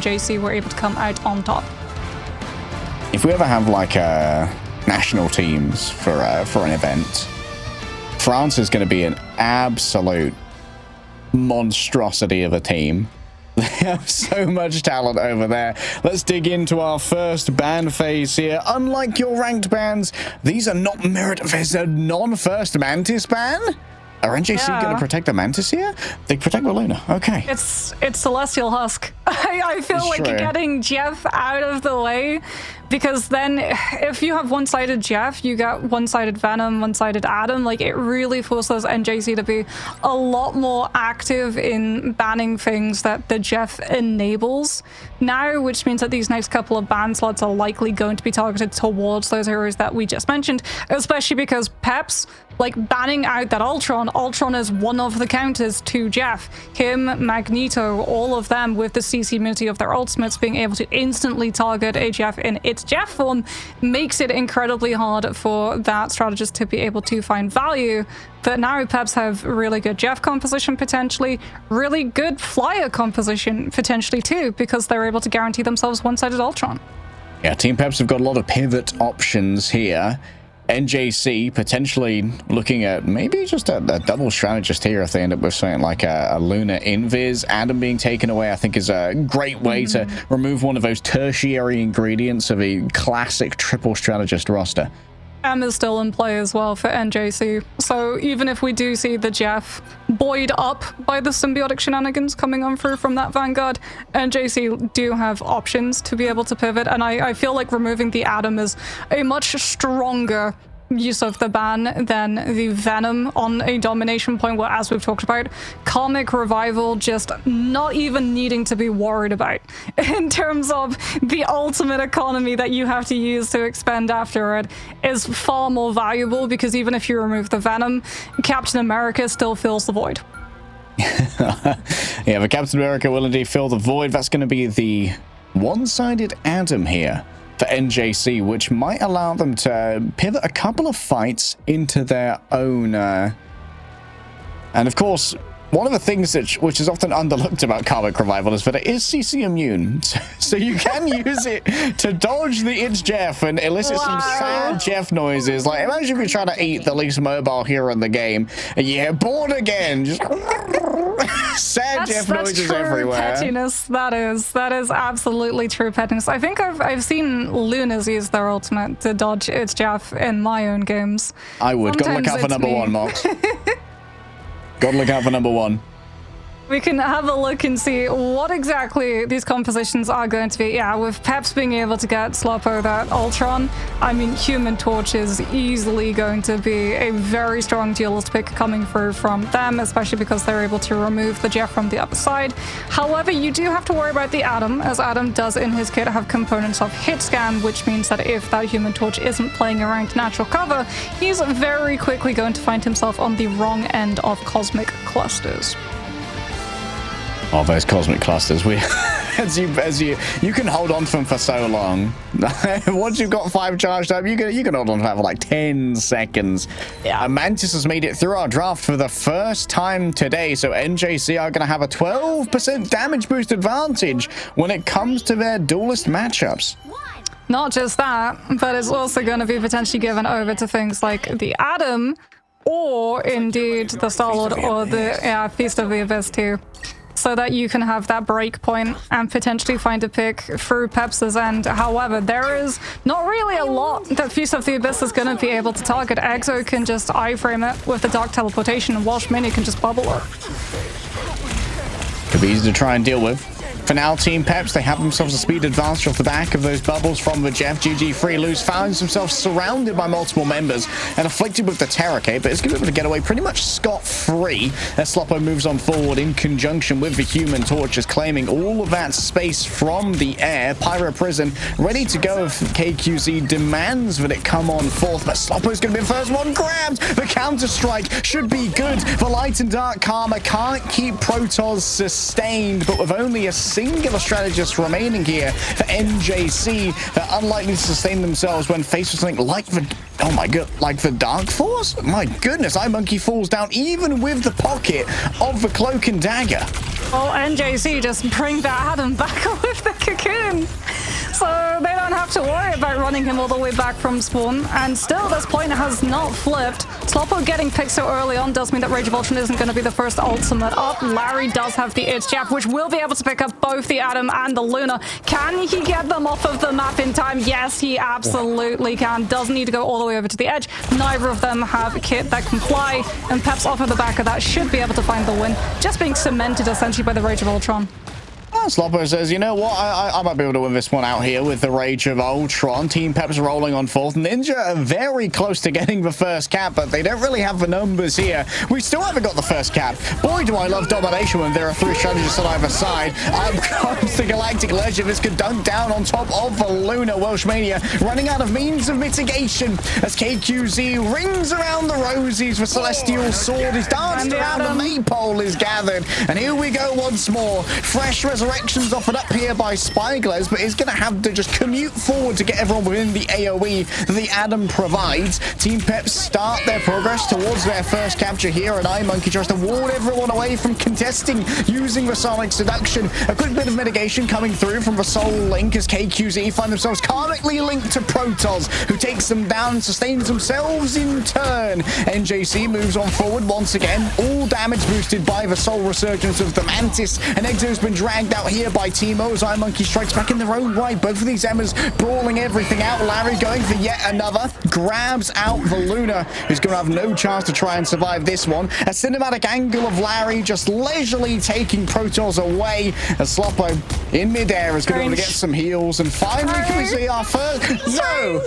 NJC were able to come out on top. If we ever have like national teams for an event, France is going to be an absolute monstrosity of a team. They have so much talent over there. Let's dig into our first ban phase here. Unlike your ranked bans, these are not merit. There's a non-first Mantis ban. Are NJC going to protect the Mantis here? They protect the Luna. Okay. It's Celestial Husk. I feel like getting Jeff out of the way, because then if you have one-sided Jeff, you get one-sided Venom, one-sided Adam. Like, it really forces NJC to be a lot more active in banning things that the Jeff enables now, which means that these next couple of ban slots are likely going to be targeted towards those heroes that we just mentioned, especially because Peps, like, banning out that Ultron is one of the counters to Jeff. Him, Magneto, all of them with the CC immunity of their ultimates being able to instantly target a Jeff in its Jeff form makes it incredibly hard for that strategist to be able to find value. But now Peps have really good Jeff composition potentially, really good flyer composition potentially too, because they're able to guarantee themselves one-sided Ultron. Yeah, Team Peps have got a lot of pivot options here. NJC potentially looking at maybe just a double strategist here if they end up with something like a Luna Invis. Adam being taken away, I think, is a great way to remove one of those tertiary ingredients of a classic triple strategist roster. Is still in play as well for NJC. So even if we do see the Jeff buoyed up by the symbiotic shenanigans coming on through from that Vanguard, NJC do have options to be able to pivot, and I feel like removing the Adam is a much stronger use of the ban than the Venom on a domination point, where, as we've talked about, Karmic Revival just not even needing to be worried about in terms of the ultimate economy that you have to use to expend after it is far more valuable, because even if you remove the Venom, Captain America still fills the void. Yeah, but Captain America will indeed fill the void. That's going to be the one-sided Adam here for NJC, which might allow them to pivot a couple of fights into their own. And of course, one of the things which is often underlooked about Karmic Revival is that it is CC immune, so you can use it to dodge the It's Jeff and elicit some sad Jeff noises. Like, imagine if you're trying to eat the least mobile hero in the game and you hear "born again," just sad Jeff noises everywhere. Pettiness. That is absolutely true pettiness. I think I've seen Lunas use their ultimate to dodge It's Jeff in my own games. I would. Gotta look out for number one, Mox. Gotta look out for number one. We can have a look and see what exactly these compositions are going to be. Yeah, with Peps being able to get Sloppo that Ultron, I mean, Human Torch is easily going to be a very strong duelist pick coming through from them, especially because they're able to remove the Jeff from the other side. However, you do have to worry about the Adam, as Adam does in his kit have components of hit scan, which means that if that Human Torch isn't playing around natural cover, he's very quickly going to find himself on the wrong end of cosmic clusters. Oh, those cosmic clusters. You can hold on to them for so long. Once you've got 5 charge time, you can hold on to that for like 10 seconds. Yeah. Mantis has made it through our draft for the first time today, so NJC are going to have a 12% damage boost advantage when it comes to their duelist matchups. Not just that, but it's also going to be potentially given over to things like the Adam, or indeed the Star-Lord, or the Feast of the Abyss too, so that you can have that break point and potentially find a pick through Peps's end. However, there is not really a lot that Feast of the Abyss is going to be able to target. Exo can just iframe it with the Dark Teleportation, and Walsh Mini can just bubble it. Could be easy to try and deal with. For now, Team Peps, they have themselves a speed advantage off the back of those bubbles from the Jeff. GG Free Loose finds himself surrounded by multiple members and afflicted with the Terror Cape, but is going to be able to get away pretty much scot-free as Sloppo moves on forward in conjunction with the Human Torches, claiming all of that space from the air. Pyro Prison ready to go if KQZ demands that it come on forth, but Sloppo's going to be the first one grabbed. The Counter-Strike should be good. The Light and Dark Karma can't keep Protoss sustained, but with only a singular strategist remaining here for NJC, they're unlikely to sustain themselves when faced with something like the, oh my god, like the Dark Force? My goodness, iMonkey falls down even with the pocket of the Cloak and Dagger. Well, NJC just bring that Adam back with the cocoon. So they don't have to worry about running him all the way back from spawn. And still, this point has not flipped. Sloppo getting picked so early on does mean that Rage of Ultron isn't going to be the first ultimate up. Larry does have the Itch Jab, which will be able to pick up both the Adam and the Luna. Can he get them off of the map in time? Yes, he absolutely can. Doesn't need to go all the way over to the edge. Neither of them have a kit that can fly. And Peps off of the back of that should be able to find the win. Just being cemented essentially by the Rage of Ultron. Sloppo says, you know what, I might be able to win this one out here with the Rage of Ultron. Team Peps rolling on fourth. Ninja are very close to getting the first cap, but they don't really have the numbers here. We still haven't got the first cap. Boy, do I love domination when there are 3 strategists on either side. Up comes the Galactic Legend. This could dunk down on top of the Luna. Welshmania running out of means of mitigation as KQZ rings around the rosies. The Celestial Sword is danced around. The Maypole is gathered. And here we go once more. Fresh resurrections offered up here by Spyglass, but is going to have to just commute forward to get everyone within the AoE that the Adam provides. Team Peps start their progress towards their first capture here, and iMonkey tries to ward everyone away from contesting using the Sonic Seduction. A quick bit of mitigation coming through from the Soul Link as KQZ find themselves karmically linked to Protoss, who takes them down and sustains themselves in turn. NJC moves on forward once again, all damage boosted by the Soul Resurgence of the Mantis, and Exo's been dragged out here by Teemo as iMonkey strikes back in their own right. Both of these Emmas brawling everything out. Larry going for yet another. Grabs out the Luna, who's going to have no chance to try and survive this one. A cinematic angle of Larry just leisurely taking Protoss away as Sloppo in midair is going to be able to get some heals. And finally, can we see our first? No!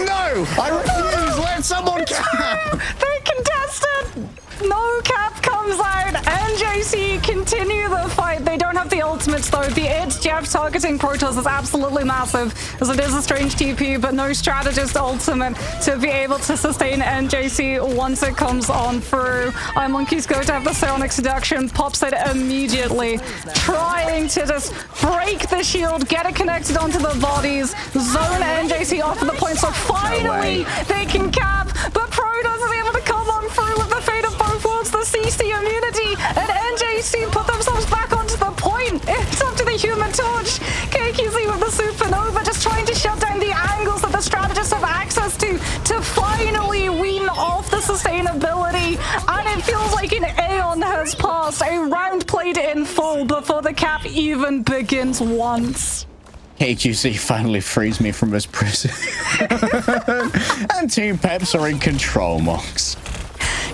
No! I refuse! Let someone cap! They contested! No cap comes out. NJC continue the fight. They don't have the ultimates though. The Itch Jab targeting Protoss is absolutely massive, as it is a strange TP, but no strategist ultimate to be able to sustain NJC once it comes on through. iMonkey's going to have the Sonic Seduction, pops it immediately, trying to just break the shield, get it connected onto the bodies, zone NJC off of the point, so finally they can cap, but Protoss is able to come on through with the fate of both worlds, the CC immunity, and NJC put themselves back onto the point. It's up to the Human Torch. KQZ with the Supernova just trying to shut down the angles that the strategists have access to finally wean off the sustainability. And it feels like an Aeon has passed, a round played in full before the cap even begins once. KQC finally frees me from this prison. And Team Peps are in control, Mox.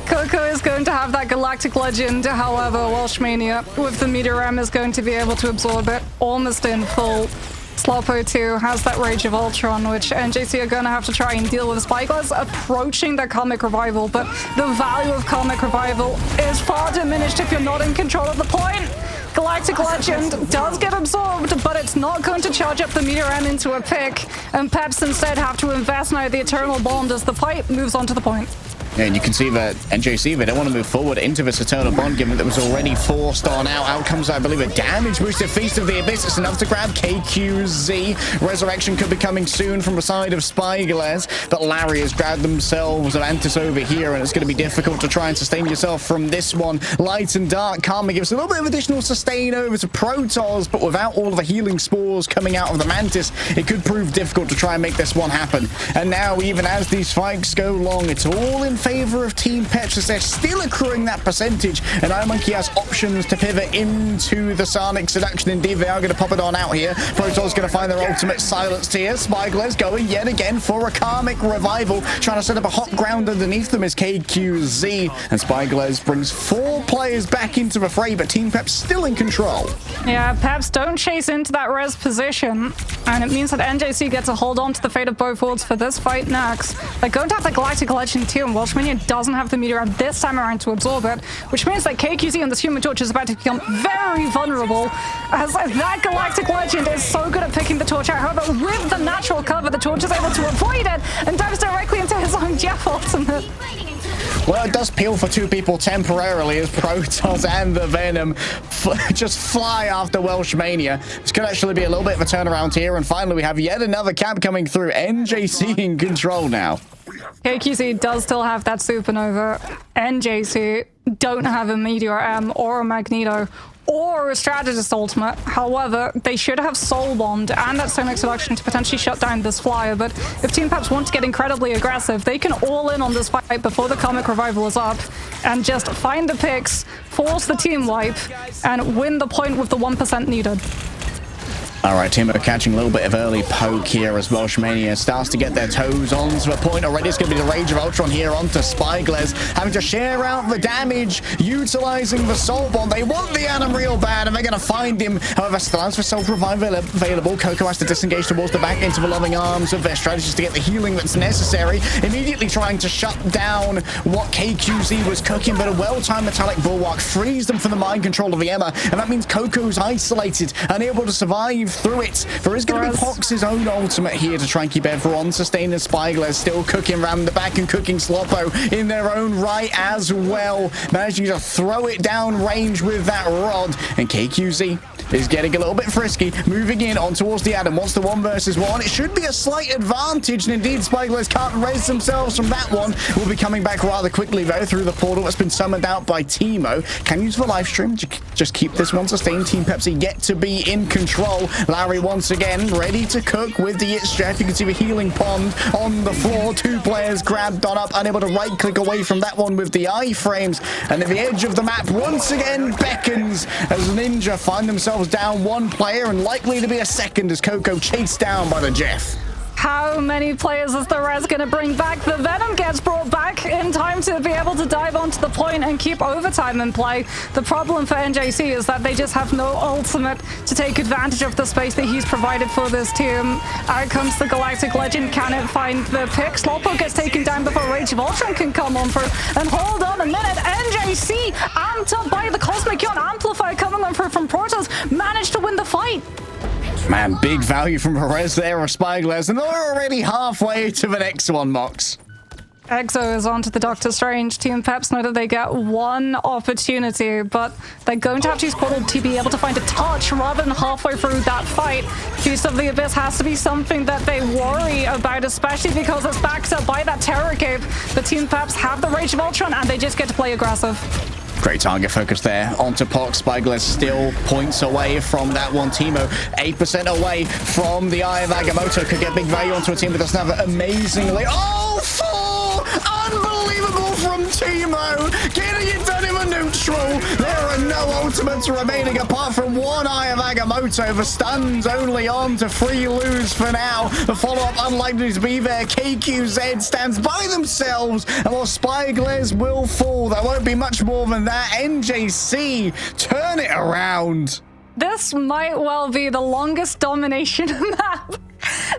Coco is going to have that Galactic Legend, however, Welshmania with the Meteor M is going to be able to absorb it almost in full. Sloppo 2 has that Rage of Ultron, which NJC are going to have to try and deal with. Spyglass approaching their Karmic Revival, but the value of Karmic Revival is far diminished if you're not in control of the point. Galactic Legend does get absorbed, but it's not going to charge up the Meteor M into a pick, and Peps instead have to invest now the Eternal Bond as the fight moves on to the point. Yeah, and you can see that NJC, they don't want to move forward into this Eternal Bond, given that it was already forced on out. Out comes, I believe, a damage boosted Feast of the Abyss. It's enough to grab KQZ. Resurrection could be coming soon from the side of Spyglass, but Larry has grabbed themselves an Antis over here, and it's going to be difficult to try and sustain yourself from this one. Light and Dark Karma gives a little bit of additional sustain over to Protoss, but without all of the healing spores coming out of the Mantis, it could prove difficult to try and make this one happen. And now, even as these fights go long, it's all in favor of Team Peps as they're still accruing that percentage, and iMonkey has options to pivot into the Sonic Seduction. Indeed, they are going to pop it on out here. Protoss going to find their ultimate silenced here. Spyglass going yet again for a Karmic Revival, trying to set up a hot ground underneath them is KQZ, and Spyglass brings 4 players back into the fray, but Team Peps still in control. Yeah, Peps don't chase into that res position, and it means that NJC gets a hold on to the fate of both worlds for this fight next. They're going to have the Galactic Legend too, and Welshmania doesn't have the Meteor this time around to absorb it, which means that KQZ and this Human Torch is about to become very vulnerable, as that Galactic Legend is so good at picking the Torch out. However, with the natural cover, the Torch is able to avoid it and dives directly into his own Jeff ultimate. Well, it does peel for 2 people temporarily as Protoss and the Venom just fly after Welshmania. This could actually be a little bit of a turnaround here, and finally we have yet another cap coming through. NJC in control now. KQZ does still have that Supernova. NJC don't have a Meteor M or a Magneto or a strategist ultimate. However, they should have soul bombed and that Sonic Seduction to potentially shut down this flyer. But if Team Peps want to get incredibly aggressive, they can all in on this fight before the Karmic Revival is up and just find the picks, force the team wipe, and win the point with the 1% needed. All right, Timo catching a little bit of early poke here as Welshmania starts to get their toes onto a point already. It's going to be the Rage of Ultron here onto Spyglass, having to share out the damage, utilizing the Soul Bomb. They want the Adam real bad, and they're going to find him. However, stance for Soul Revive available. Coco has to disengage towards the back into the loving arms of their strategists to get the healing that's necessary. Immediately trying to shut down what KQZ was cooking, but a well-timed Metallic Bulwark frees them from the mind control of the EMEA, and that means Coco's isolated, unable to survive through it. There is going to be POVS' own ultimate here to try and keep everyone sustained, and Spyglass still cooking around the back and cooking Sloppo in their own right as well, managing to throw it down range with that rod. And KQZ is getting a little bit frisky, moving in on towards the Adam. Wants the 1 versus 1. It should be a slight advantage, and indeed Spyglass can't raise themselves from that one. Will be coming back rather quickly though through the portal that's been summoned out by Timo. Can use the live stream to just keep this one sustained. Team Pepsi yet to be in control. Larry once again ready to cook with the It's Jeff. You can see the healing pond on the floor. 2 players grabbed on up, unable to right click away from that one with the iframes. And at the edge of the map once again beckons as Ninja find themselves down 1 player and likely to be a second as Coco chased down by the Jeff. How many players is the Res going to bring back? The Venom gets brought back in time to be able to dive onto the point and keep overtime in play. The problem for NJC is that they just have no ultimate to take advantage of the space that he's provided for this team. Out comes the Galactic Legend. Can it find the pick? Sloppo gets taken down before Rage of Ultron can come on through. And hold on a minute, NJC, amped up by the Cosmic Yawn Amplifier coming on through from Protoss, managed to win the fight. Man, big value from Perez there of Spyglass, and they're already halfway to the next one, Mox. Exo is onto the Doctor Strange. Team Peps know that they get 1 opportunity, but they're going to have to use Portal to be able to find a touch rather than halfway through that fight. Feast of the Abyss has to be something that they worry about, especially because it's backed up by that Terror Cape. The Team Peps have the Rage of Ultron, and they just get to play aggressive. Great target focus there onto Pox. Spyglass still points away from that one. Timo 8% away from the Eye of Agamotto. Could get big value onto a team that doesn't have it amazingly. Oh, 4! Unbelievable from Timo. Getting it done in the neutral. There are no ultimates remaining apart from 1 Eye of Agamotto. The stuns only on to free lose for now. The follow-up unlikely to be there. KQZ stands by themselves, and while Spyglass will fall, there won't be much more than that. NJC turn it around. This might well be the longest domination map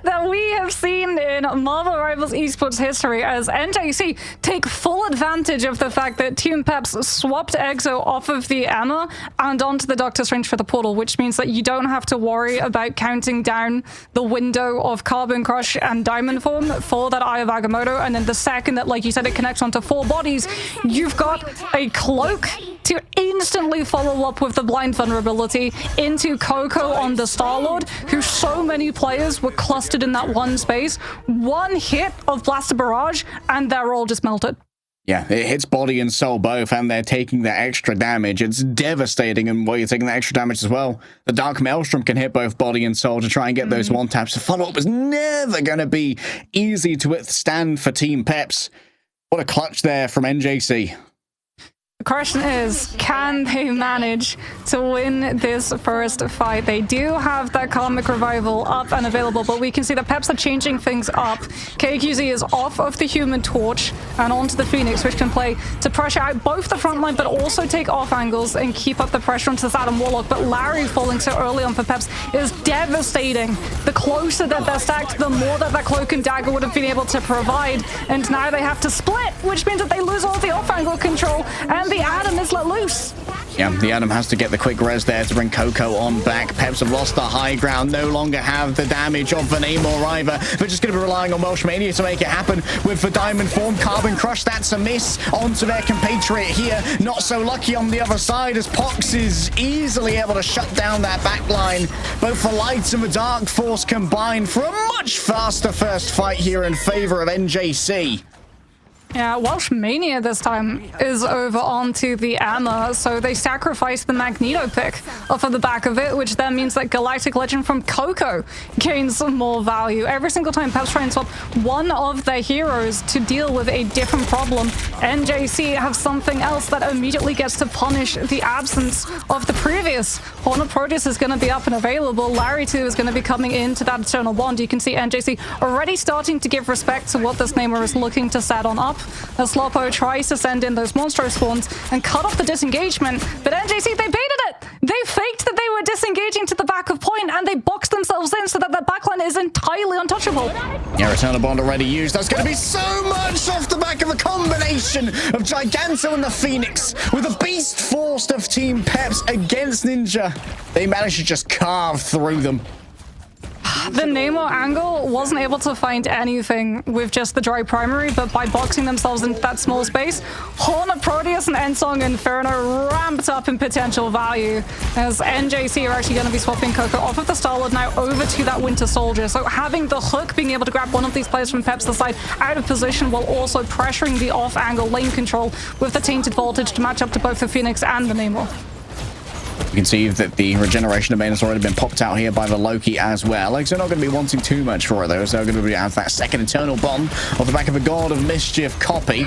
that we have seen in Marvel Rivals Esports history, as NJC take full advantage of the fact that Team Peps swapped Exo off of the EMEA and onto the Doctor Strange for the portal, which means that you don't have to worry about counting down the window of Carbon Crush and Diamond Form for that Eye of Agamotto. And then the second that, like you said, it connects onto 4 bodies, you've got a cloak to instantly follow up with the blind vulnerability into Coco on the Star-Lord, who so many players were clustered in that one space. 1 hit of Blaster Barrage, and they're all just melted. Yeah, it hits body and soul both, and they're taking that extra damage. It's devastating, and while you're taking that extra damage as well, the Dark Maelstrom can hit both body and soul to try and get those 1-taps. The follow-up was never going to be easy to withstand for Team Peps. What a clutch there from NJC. The question is, can they manage to win this first fight? They do have that Karmic Revival up and available, but we can see that Peps are changing things up. KQZ is off of the Human Torch and onto the Phoenix, which can play to pressure out both the front line, but also take off angles and keep up the pressure onto this Adam Warlock. But Larry falling so early on for Peps is devastating. The closer that they're stacked, the more that Cloak and Dagger would have been able to provide. And now they have to split, which means that they lose all the off-angle control, and the Adam is let loose. Yeah, the Adam has to get the quick res there to bring Coco on back. Peps have lost the high ground, no longer have the damage of the Namor either. They're just going to be relying on Welshmania to make it happen with the Diamond Form. Carbon Crush, that's a miss onto their compatriot here. Not so lucky on the other side, as Pox is easily able to shut down that backline. Both the Light and the Dark Force combined for a much faster first fight here in favor of NJC. Yeah, Welsh Mania this time is over onto the EMEA, so they sacrifice the Magneto pick off of the back of it, which then means that Galactic Legend from Coco gains some more value. Every single time Peps try and swap one of their heroes to deal with a different problem, NJC have something else that immediately gets to punish the absence of the previous. Hornet Proteus is going to be up and available. Larry 2 is going to be coming into that Eternal Bond. You can see NJC already starting to give respect to what this Namor is looking to set on up. As Slopo tries to send in those Monstro spawns and cut off the disengagement, but NJC, they baited it! They faked that they were disengaging to the back of point, and they boxed themselves in so that their backline is entirely untouchable. Yeah, Eternal Bond already used. That's going to be so much off the back of a combination of Giganto and the Phoenix with a beast force of Team Peps against Ninja. They managed to just carve through them. The Namor angle wasn't able to find anything with just the dry primary, but by boxing themselves into that small space, Hornet Proteus and Ensong Inferno ramped up in potential value, as NJC are actually going to be swapping Coco off of the Star-Lord now over to that Winter Soldier. So having the hook, being able to grab one of these players from Peps' side out of position while also pressuring the off-angle lane control with the Tainted Voltage to match up to both the Phoenix and the Namor. You can see that the regeneration domain has already been popped out here by the Loki as well. Like, so they're not going to be wanting too much for it, though. So they're going to have that second Eternal Bond off the back of a God of Mischief copy.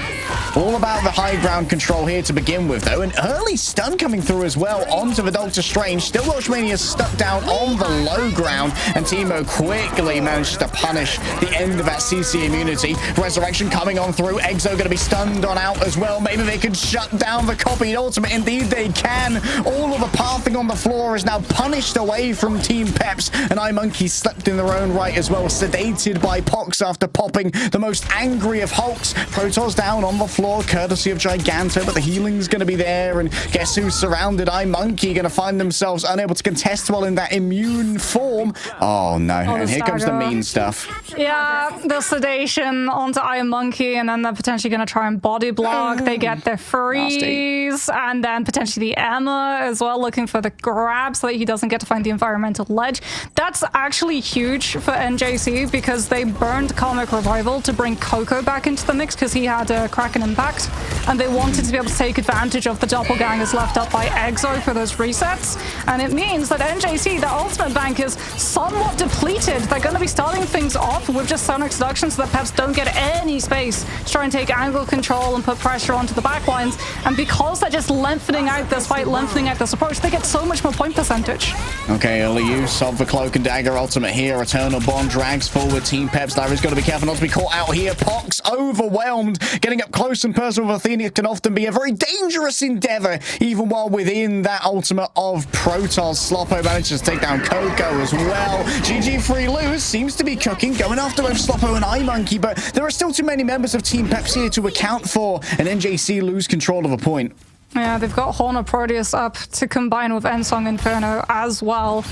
All about the high ground control here to begin with, though. An early stun coming through as well onto the Doctor Strange. Still Welshmania stuck down on the low ground, and Teemo quickly manages to punish the end of that CC immunity. Resurrection coming on through. Exo going to be stunned on out as well. Maybe they could shut down the copied ultimate. Indeed, they can. All of the pathing on the floor is now punished away from Team Peps, and iMonkey slept in their own right as well, sedated by Pox after popping the most angry of Hulks. Protoss down on the floor, courtesy of Giganto, but the healing's going to be there, and guess who's surrounded? iMonkey going to find themselves unable to contest well in that immune form. Oh no, and here comes the mean stuff. Yeah, the sedation onto iMonkey, and then they're potentially going to try and body block. They get their freeze, and then potentially the EMEA as well, looking for the grab so that he doesn't get to find the environmental ledge. That's actually huge for NJC because they burned Karmic Revival to bring Coco back into the mix because he had a Kraken impact, and they wanted to be able to take advantage of the doppelgangers left up by Exo for those resets. And it means that NJC, their ultimate bank is somewhat depleted. They're going to be starting things off with just Sonic Seduction so that Peps don't get any space to try and take angle control and put pressure onto the backlines. And because they're just lengthening out this fight, lengthening out this approach, they get so much more point percentage. Okay, early use of the Cloak and Dagger ultimate here. Eternal Bond drags forward Team Peps. Larry's got to be careful not to be caught out here. Pox overwhelmed. Getting up close and personal with Athena can often be a very dangerous endeavor, even while within that ultimate of Protoss. Slopo manages to take down Coco as well. GG Free Lose seems to be cooking, going after both Slopo and iMonkey, but there are still too many members of Team Peps here to account for, and NJC lose control of a point. Yeah, they've got Hornet Proteus up to combine with Ensong Inferno as well.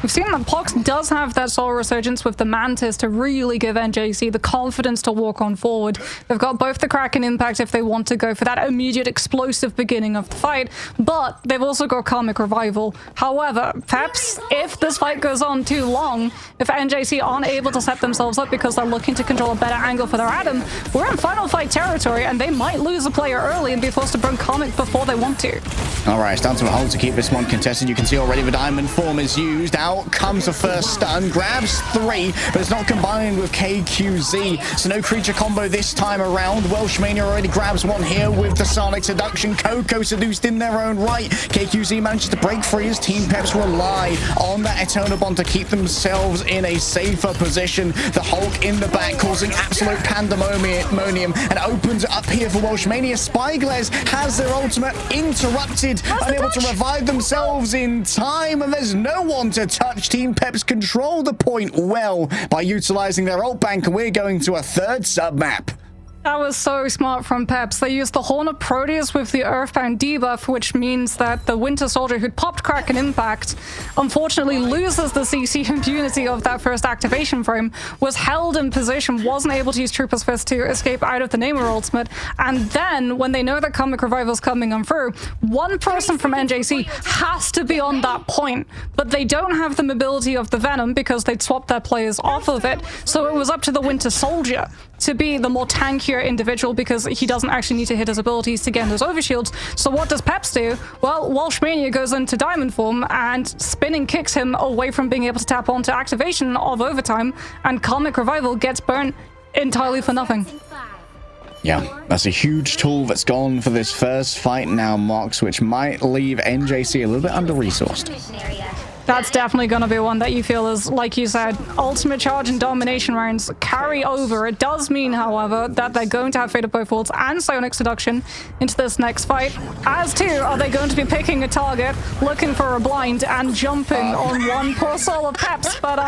We've seen that Pox does have that Soul Resurgence with the Mantis to really give NJC the confidence to walk on forward. They've got both the Kraken Impact if they want to go for that immediate explosive beginning of the fight, but they've also got Karmic Revival. However, Peps, if this fight goes on too long, if NJC aren't able to set themselves up because they're looking to control a better angle for their Atom, we're in final fight territory and they might lose a player early and be forced to burn Karmic before they want to. Alright, it's down to a hold to keep this one contested. You can see already the Diamond form is used. Out comes the first stun, grabs 3, but it's not combined with KQZ, so no creature combo this time around. Welshmania already grabs one here with the Sonic Seduction. Coco seduced in their own right. KQZ manages to break free as Team Peps rely on that Eternal Bond to keep themselves in a safer position. The Hulk in the back causing absolute pandemonium and opens it up here for Welshmania. Spyglass has their ultimate interrupted, unable to revive themselves in time, and there's no one to touch. Team Peps control the point well by utilizing their ult bank, and we're going to a third sub-map. That was so smart from Peps. They used the Hornet Proteus with the Earthbound debuff, which means that the Winter Soldier who'd popped Kraken Impact unfortunately loses the CC immunity of that first activation frame, was held in position, wasn't able to use Trooper's Fist to escape out of the Namor ultimate, and then when they know that Comic Revival's coming on through, one person from NJC has to be on that point, but they don't have the mobility of the Venom because they'd swapped their players off of it, so it was up to the Winter Soldier to be the more tankier individual because he doesn't actually need to hit his abilities to get those overshields. So what does Peps do? Well, Welshmania goes into diamond form and spinning kicks him away from being able to tap onto activation of overtime, and Karmic Revival gets burnt entirely for nothing. Yeah, that's a huge tool that's gone for this first fight now, Mox, which might leave NJC a little bit under-resourced. That's definitely going to be one that you feel is, like you said, ultimate charge and domination rounds carry over. It does mean, however, that they're going to have Fate of Both Worlds and Psionic Seduction into this next fight. As to, are they going to be picking a target, looking for a blind, and jumping on one poor soul of Peps? But,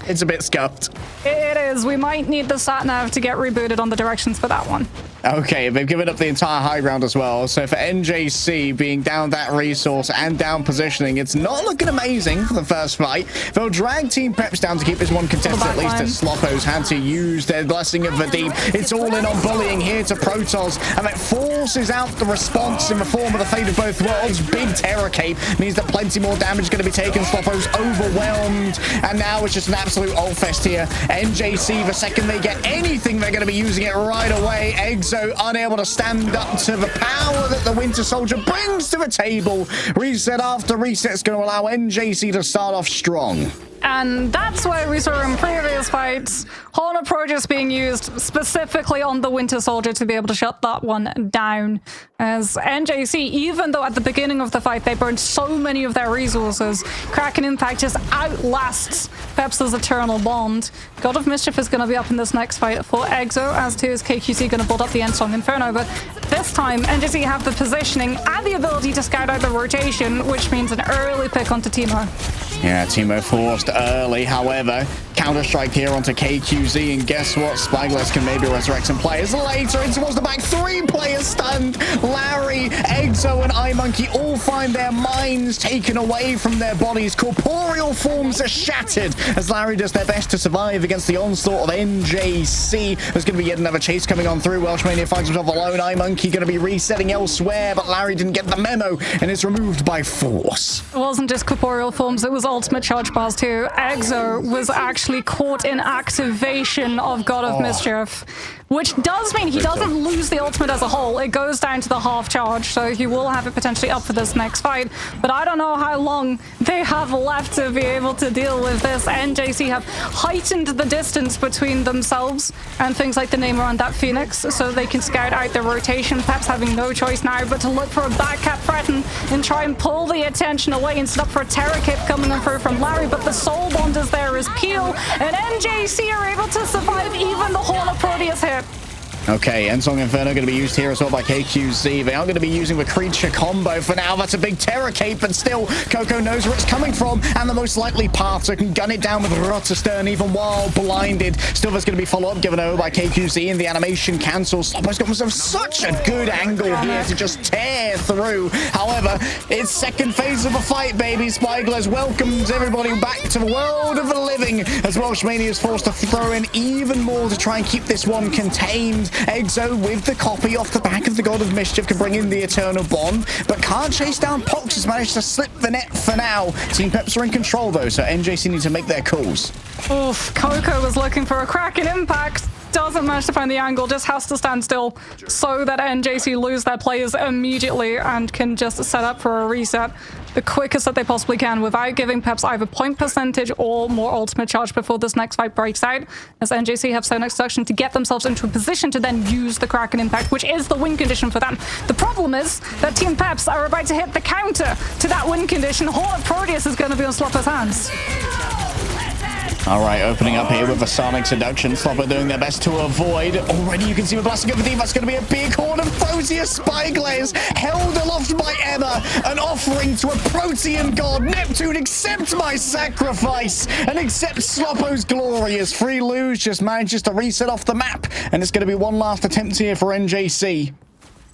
it's a bit scuffed. It is. We might need the sat-nav to get rebooted on the directions for that one. Okay, they've given up the entire high ground as well. So for NJC being down that resource and down positioning, it's not looking amazing for the first fight. They'll drag Team Peps down to keep this one contested, at least as Sloppo's had to use their Blessing of the Deep. It's all in on bullying here to Protoss, and it forces out the response in the form of the Fate of Both Worlds. Big Terror Cape means that plenty more damage is going to be taken. Sloppo's overwhelmed, and now it's just an absolute ult fest here. NJC, the second they get anything, they're going to be using it right away. Exo unable to stand up to the power that the Winter Soldier brings to the table. Reset after reset is going to allow NJC to start off strong. And that's why we saw in previous fights Horn of Proteus being used specifically on the Winter Soldier to be able to shut that one down. As NJC, even though at the beginning of the fight they burned so many of their resources, Kraken Impact just outlasts Peps' Eternal Bond. God of Mischief is going to be up in this next fight for Exo, as too is KQC going to build up the Endsong Inferno. But this time, NJC have the positioning and the ability to scout out the rotation, which means an early pick onto Teemo. Yeah, Teemo forced early. However, Counter-Strike here onto KQZ, and guess what? Spyglass can maybe resurrect some players later. In towards the back, 3 players stunned. Larry, Exo, and iMonkey all find their minds taken away from their bodies. Corporeal forms are shattered as Larry does their best to survive against the onslaught of NJC. There's going to be yet another chase coming on through. Welshmania finds himself alone. iMonkey going to be resetting elsewhere, but Larry didn't get the memo and is removed by force. It wasn't just corporeal forms, it was ultimate charge bars too. Exo was actually caught in activation of God of Mischief, which does mean he doesn't lose the ultimate as a whole. It goes down to the half charge, so he will have it potentially up for this next fight. But I don't know how long they have left to be able to deal with this. NJC have heightened the distance between themselves and things like the Namor and that Phoenix, so they can scout out the rotation. Peps having no choice now but to look for a back cap threaten and try and pull the attention away and set up for a Terror Cape coming through from Larry. But the Soul Bond is there as Peel, and NJC are able to survive even the Horn of Proteus hit. Okay, Endsong Inferno going to be used here as well by KQZ. They are going to be using the creature combo for now. That's a big Terror Cape, but still, Coco knows where it's coming from, and the most likely path, so can gun it down with Rotterdam even while blinded. Still, there's going to be follow-up given over by KQZ, and the animation cancels. Sloppo's got himself such a good angle here to just tear through. However, it's second phase of the fight, baby. Spyglass welcomes everybody back to the world of the living, as Welshmania is forced to throw in even more to try and keep this one contained. Exo with the copy off the back of the God of Mischief can bring in the Eternal Bond, but can't chase down Pox. Has managed to slip the net for now. Team Peps are in control though, so NJC need to make their calls. Oof, Coco was looking for a Kraken Impact. Doesn't manage to find the angle, just has to stand still so that NJC lose their players immediately and can just set up for a reset the quickest that they possibly can without giving Peps either point percentage or more ultimate charge before this next fight breaks out, as NJC have Psionic Seduction to get themselves into a position to then use the Kraken Impact, which is the win condition for them. The problem is that Team Peps are about to hit the counter to that win condition. Horn of Proteus is going to be on Sloppo's hands. All right, opening up here with a Sonic Seduction. Sloppo doing their best to avoid. Already you can see the Blessing of the Deep. That's going to be a big Horn of Proteus. Spyglass held aloft by Emma. An offering to a Protean god. Neptune, accept my sacrifice and accept Sloppo's glory as Free Lose just manages to reset off the map. And it's going to be one last attempt here for NJC.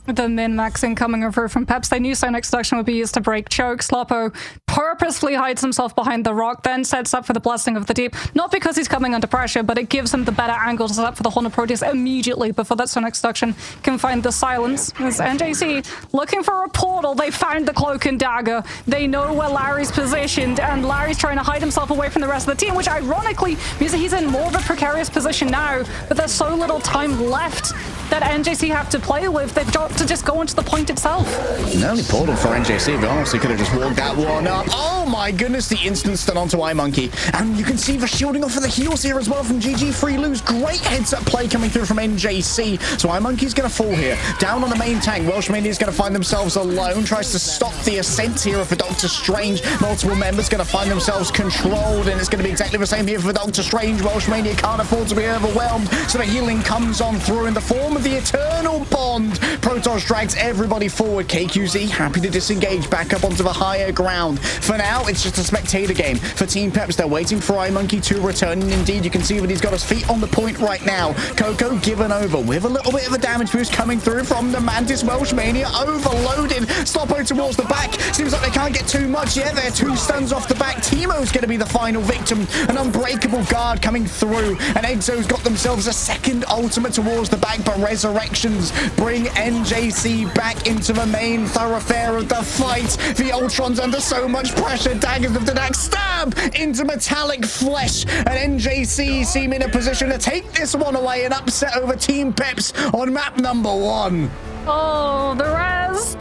the min-maxing coming over from Peps. They knew Sonic Seduction would be used to break choke. Sloppo purposefully hides himself behind the rock, then sets up for the Blessing of the Deep. Not because he's coming under pressure, but it gives him the better angle to set up for the Horn of Proteus immediately before that Sonic Seduction can find the silence. As NJC looking for a portal, they found the Cloak and Dagger. They know where Larry's positioned, and Larry's trying to hide himself away from the rest of the team, which ironically means that he's in more of a precarious position now, but there's so little time left that NJC have to play with. They've got to just go into the point itself. An early portal for NJC, but honestly could have just walked that one up. Oh my goodness, the instant stun onto iMonkey. And you can see the shielding off for the heals here as well from GG Free Lose. Great heads-up play coming through from NJC. So iMonkey's going to fall here. Down on the main tank, Welshmania's going to find themselves alone. Tries to stop the ascent here for Doctor Strange. Multiple members going to find themselves controlled, and it's going to be exactly the same here for Doctor Strange. Welshmania can't afford to be overwhelmed, so the healing comes on through in the form of the Eternal Bond. Protoss drags everybody forward. KQZ happy to disengage back up onto the higher ground. For now, it's just a spectator game for Team Peps. They're waiting for iMonkey to return, and indeed you can see that he's got his feet on the point right now. Coco given over with a little bit of a damage boost coming through from the Mantis. Welshmania overloaded. Sloppo towards the back. Seems like they can't get too much yet. They're 2 stuns off the back. Teemo's going to be the final victim. An unbreakable guard coming through, and Exo's got themselves a second ultimate towards the back, but Resurrections bring NJC back into the main thoroughfare of the fight. The Ultron's under so much pressure. Daggers of the Dax stab into metallic flesh, and NJC seem in a position to take this one away and upset over Team Peps on map number 1. Oh, the res,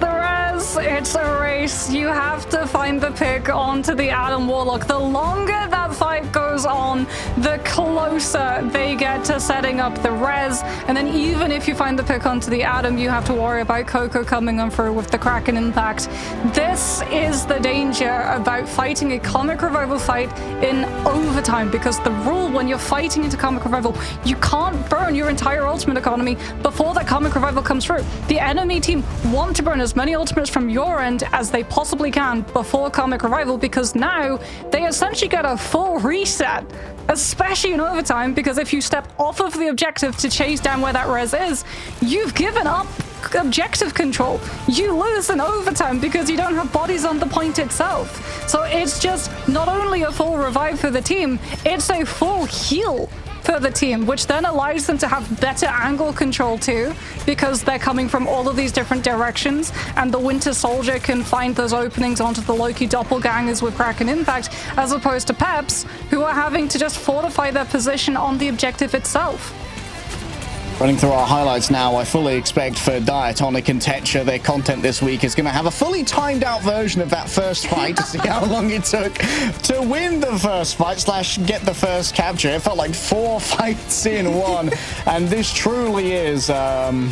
it's a race. You have to find the pick onto the Adam Warlock. The longer that fight goes on, the closer they get to setting up the res. And then even if you find the pick onto the Adam, you have to worry about Coco coming on through with the Kraken impact. This is the danger about fighting a Comic Revival fight in overtime, because the rule when you're fighting into Comic Revival, you can't burn your entire ultimate economy before that Comic Revival comes through. The enemy team want to burn as many ultimates from your end as they possibly can before Comic Revival, because now they essentially get a full reset, especially in overtime, because if you step off of the objective to chase down where that res is, you've given up objective control. You lose in overtime because you don't have bodies on the point itself. So it's just not only a full revive for the team, it's a full heal for the team, which then allows them to have better angle control too, because they're coming from all of these different directions, and the Winter Soldier can find those openings onto the Loki doppelgangers with Kraken Impact, as opposed to Peps, who are having to just fortify their position on the objective itself. Running through our highlights now, I fully expect for Diatonic and Tetra, their content this week is going to have a fully timed out version of that first fight to see how long it took to win the first fight / get the first capture. It felt like 4 fights in one, and this truly is some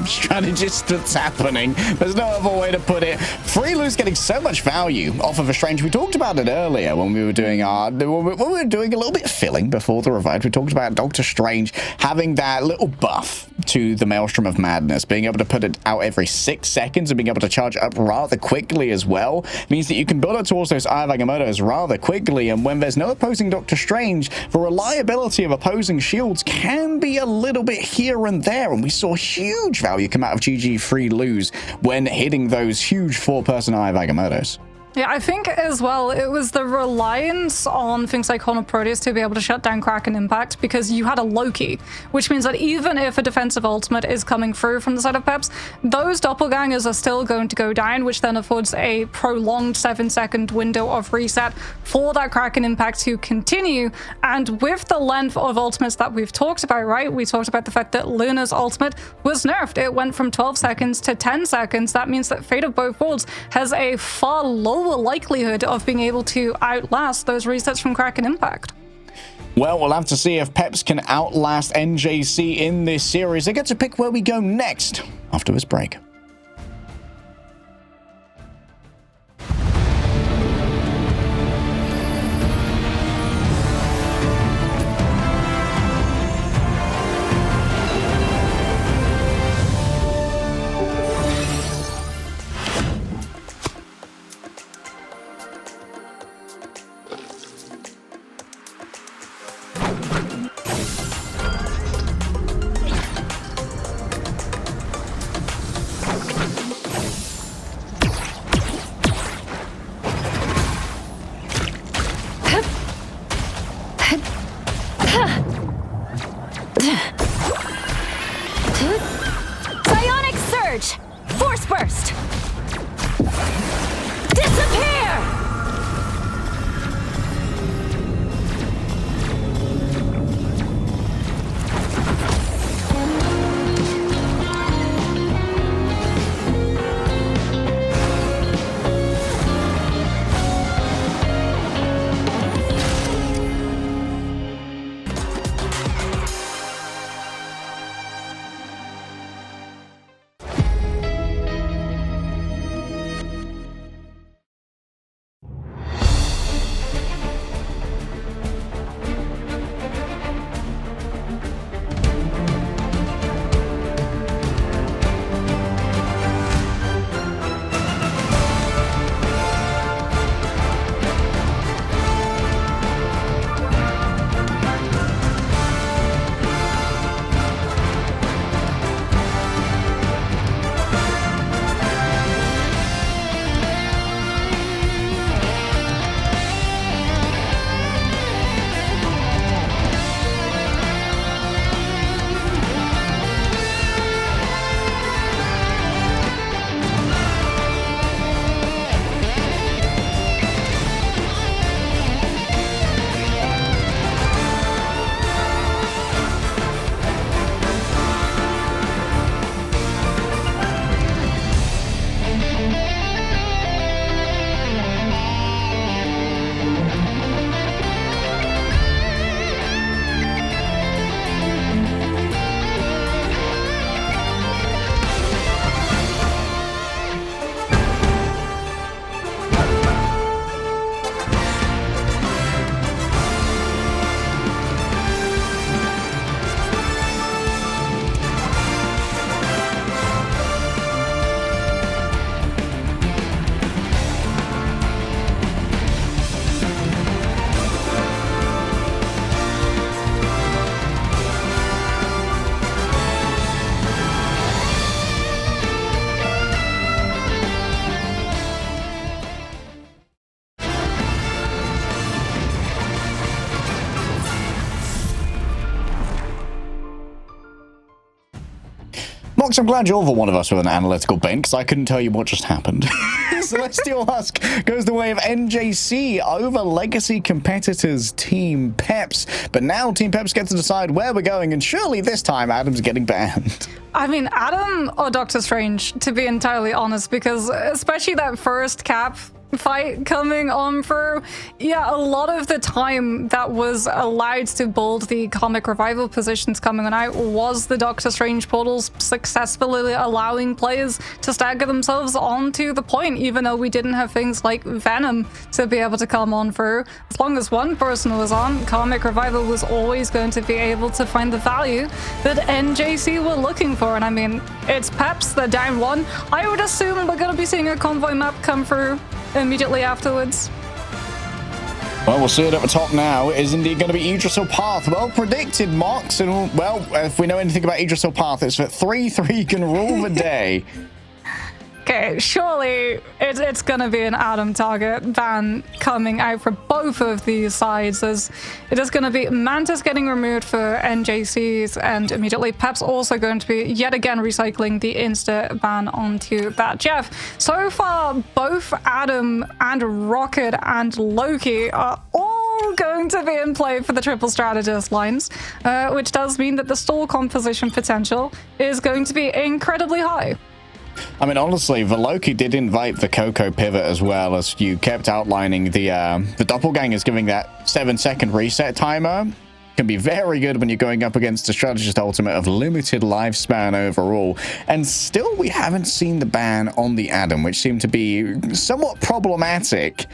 strategist that's happening. There's no other way to put it. Free Lose getting so much value off of a Strange. We talked about it earlier when we were doing a little bit of filling before the revive. We talked about Doctor Strange having that little buff to the Maelstrom of Madness, being able to put it out every 6 seconds and being able to charge up rather quickly as well, means that you can build up towards those Eye of Agamottos rather quickly, and when there's no opposing Doctor Strange, the reliability of opposing shields can be a little bit here and there, and we saw huge value come out of GG Free Lose when hitting those huge 4-person Eye of Agamottos. Yeah, I think as well, it was the reliance on things like Horn of Proteus to be able to shut down Kraken Impact, because you had a Loki, which means that even if a defensive ultimate is coming through from the side of Peps, those doppelgangers are still going to go down, which then affords a prolonged 7-second window of reset for that Kraken Impact to continue. And with the length of ultimates that we've talked about, right? We talked about the fact that Luna's ultimate was nerfed. It went from 12 seconds to 10 seconds. That means that Fate of Both Worlds has a far lower likelihood of being able to outlast those resets from Kraken Impact. Well, we'll have to see if Peps can outlast NJC in this series. They get to pick where we go next after this break. Psionic Surge! Force Burst! Disappear! Mox, I'm glad you're the one of us with an analytical bent, because I couldn't tell you what just happened. Celestial Husk goes the way of NJC over legacy competitors Team Peps. But now Team Peps gets to decide where we're going, and surely this time Adam's getting banned. I mean, Adam or Doctor Strange, to be entirely honest, because especially that first cap fight coming on through, yeah, a lot of the time that was allowed to build the comic revival positions coming on out was the Doctor Strange portals successfully allowing players to stagger themselves onto the point, even though we didn't have things like Venom to be able to come on through. As long as one person was on, comic revival was always going to be able to find the value that NJC were looking for. And I mean, it's Peps, they're down one. I would assume we're going to be seeing a convoy map come through immediately afterwards. Well, we'll see it at the top now. It is indeed going to be Idrisil Path. Well predicted, Mox. And, well, if we know anything about Idrisil Path, it's that 3-3 can rule the day. Okay, surely it's gonna be an Adam target ban coming out for both of these sides, as it is gonna be Mantis getting removed for NJCs, and immediately Peps also going to be yet again recycling the insta ban onto that Jeff. So far, both Adam and Rocket and Loki are all going to be in play for the triple strategist lines, which does mean that the stall composition potential is going to be incredibly high. I mean, honestly, the Loki did invite the Coco pivot as well, as you kept outlining the doppelgangers giving that 7-second reset timer. Can be very good when you're going up against a strategist ultimate of limited lifespan overall. And still, we haven't seen the ban on the Adam, which seemed to be somewhat problematic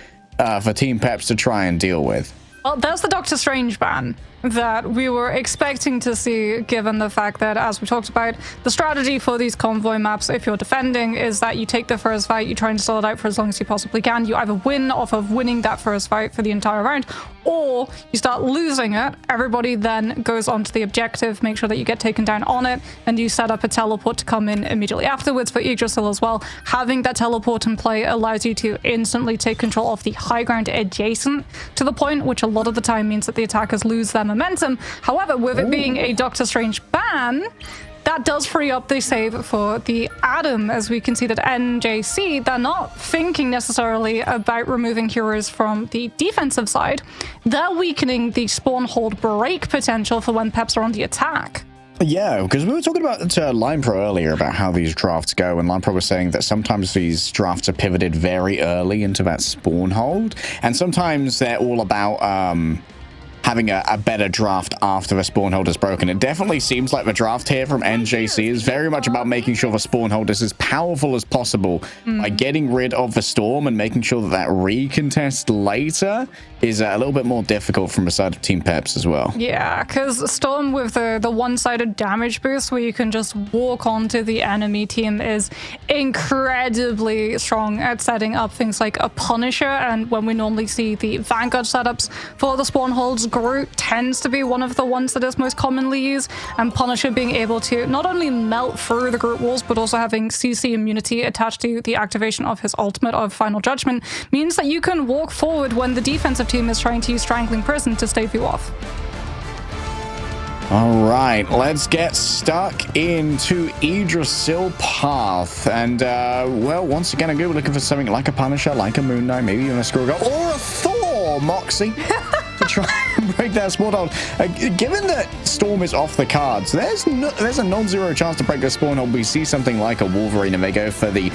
for Team Peps to try and deal with. Well, there's the Doctor Strange ban that we were expecting to see, given the fact that, as we talked about, the strategy for these convoy maps, if you're defending, is that you take the first fight, you try and stall it out for as long as you possibly can. You either win off of winning that first fight for the entire round, or you start losing it. Everybody then goes onto the objective, make sure that you get taken down on it, and you set up a teleport to come in immediately afterwards for Yggdrasil as well. Having that teleport in play allows you to instantly take control of the high ground adjacent to the point, which a lot of the time means that the attackers lose their momentum. However, with it being a Doctor Strange ban, that does free up the save for the Atom, as we can see that NJC, they're not thinking necessarily about removing heroes from the defensive side. They're weakening the spawn hold break potential for when Peps are on the attack. Yeah, because we were talking about Line Pro earlier about how these drafts go, and Line Pro was saying that sometimes these drafts are pivoted very early into that spawn hold, and sometimes they're all about having a better draft after the spawn hold is broken. It definitely seems like the draft here from NJC is very much about making sure the spawn hold is as powerful as possible by getting rid of the Storm and making sure that that recontest later is a little bit more difficult from the side of Team Peps as well. Yeah, because Storm with the one-sided damage boost where you can just walk onto the enemy team is incredibly strong at setting up things like a Punisher, and when we normally see the Vanguard setups for the spawn holds, Groot tends to be one of the ones that is most commonly used, and Punisher being able to not only melt through the Groot walls, but also having CC immunity attached to the activation of his ultimate of Final Judgment means that you can walk forward when the defensive team is trying to use Strangling Prison to stave you off. All right, let's get stuck into Yggdrasil Path. And, well, once again, I'm going to be looking for something like a Punisher, like a Moon Knight, maybe even a Skrull, or a Thor Moxie to try and break that spawn hold. Given that Storm is off the cards, there's a non-zero chance to break the spawn hold. We see something like a Wolverine, and they go for the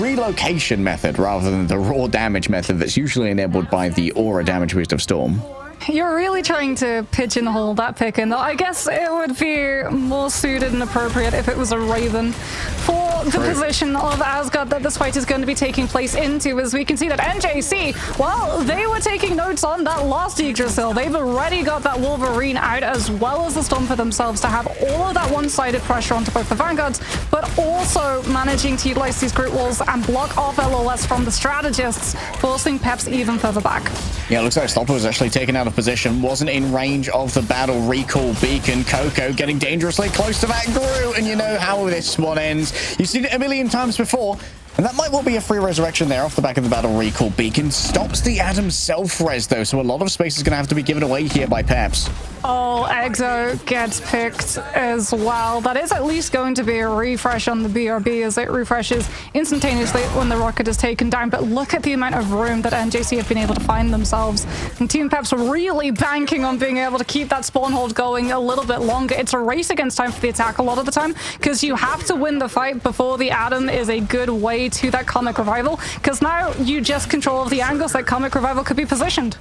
relocation method rather than the raw damage method that's usually enabled by the aura damage boost of Storm. You're really trying to pigeonhole that pick, and I guess it would be more suited and appropriate if it was a Raven for the position of Asgard that this fight is going to be taking place into, as we can see that NJC, well, they were taking notes on that last Yggdrasil. They've already got that Wolverine out, as well as the Storm for themselves, to have all of that one-sided pressure onto both the Vanguards, but also managing to utilize these Groot walls and block off LOS from the strategists, forcing Peps even further back. Yeah, it looks like Slopper was actually taken out of position, wasn't in range of the battle recall beacon. Coco getting dangerously close to that Groot, and you know how this one ends. You've seen it a million times before, and that might well be a free resurrection there off the back of the battle recall beacon. Stops the Atom self-res though, so a lot of space is going to have to be given away here by Peps. Oh, Exo gets picked as well. That is at least going to be a refresh on the BRB, as it refreshes instantaneously when the rocket is taken down. But look at the amount of room that NJC have been able to find themselves. And Team Peps really banking on being able to keep that spawn hold going a little bit longer. It's a race against time for the attack a lot of the time, because you have to win the fight before the Atom is a good way to that Comic Revival, because now you just control the angles that Comic Revival could be positioned.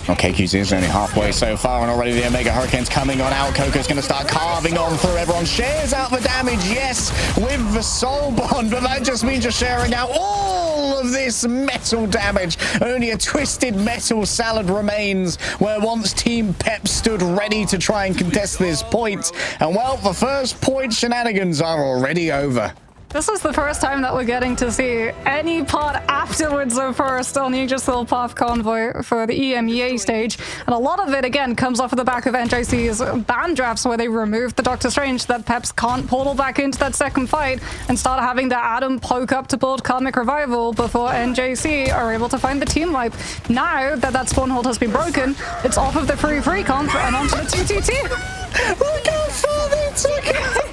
Okay, QZ is only halfway so far, and already the Omega Hurricane's coming on out. Coco's going to start carving on through. Everyone shares out the damage, yes, with the Soul Bond, but that just means you're sharing out all of this metal damage. Only a twisted metal salad remains where once Team Pep stood ready to try and contest this point. And well, the first point shenanigans are already over. This is the first time that we're getting to see any part afterwards of first on the Yggdrasil Path Convoy for the EMEA stage. And a lot of it, again, comes off of the back of NJC's ban drafts, where they removed the Doctor Strange, that Peps can't portal back into that second fight and start having the Atom poke up to build Comic Revival before NJC are able to find the team wipe. Now that that spawn hold has been broken, it's off of the free comp and onto the 2-2-2. Look how far they took it.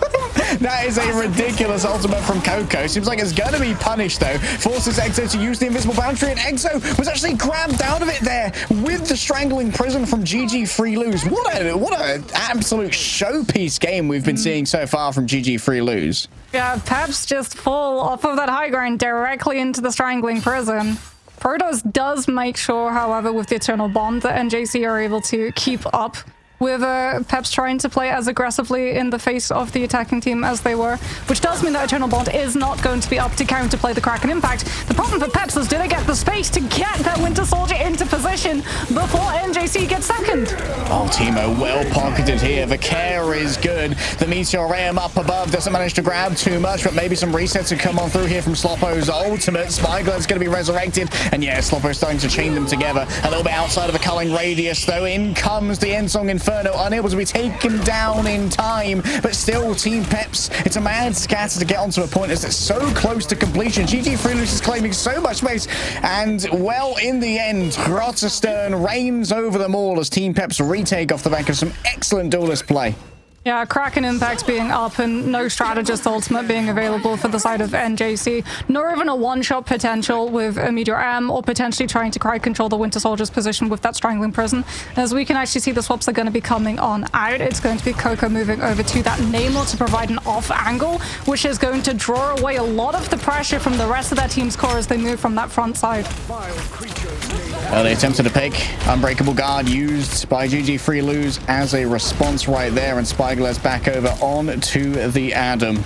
That is a ridiculous ultimate from Coco. Seems like it's going to be punished, though. Forces Exo to use the invisible boundary, and Exo was actually grabbed out of it there with the strangling prison from GG Free Lose. What a absolute showpiece game we've been seeing so far from GG Free Lose. Yeah, Peps just fall off of that high ground directly into the strangling prison. Protoss does make sure, however, with the Eternal Bond, that NJC are able to keep up with Peps trying to play as aggressively in the face of the attacking team as they were, which does mean that Eternal Bond is not going to be up to counterplay the Kraken Impact. The problem for Peps is, did they get the space to get that Winter Soldier into position before NJC gets second? Oh, Timo, well pocketed here. The care is good. The Meteoreum up above doesn't manage to grab too much, but maybe some resets have come on through here from Sloppo's ultimate. Spyglade's going to be resurrected, and yeah, Sloppo's starting to chain them together. A little bit outside of the culling radius, though. In comes the Ensong Inferno, unable to be taken down in time, but still Team Peps, it's a mad scatter to get onto a point as it's so close to completion. GG Free Lose is claiming so much space, and well, in the end, Rotterdam reigns over them all as Team Peps retake off the back of some excellent duelist play. Yeah, Kraken Impact being up and no Strategist Ultimate being available for the side of NJC. Nor even a one-shot potential with a Meteor M, or potentially trying to crowd control the Winter Soldier's position with that Strangling Prison. As we can actually see, the swaps are going to be coming on out. It's going to be Coco moving over to that Namor to provide an off angle, which is going to draw away a lot of the pressure from the rest of that team's core as they move from that front side. They attempted to pick. Unbreakable Guard used by GG Free Lose as a response right there, and Spyglass back over on to the Adam.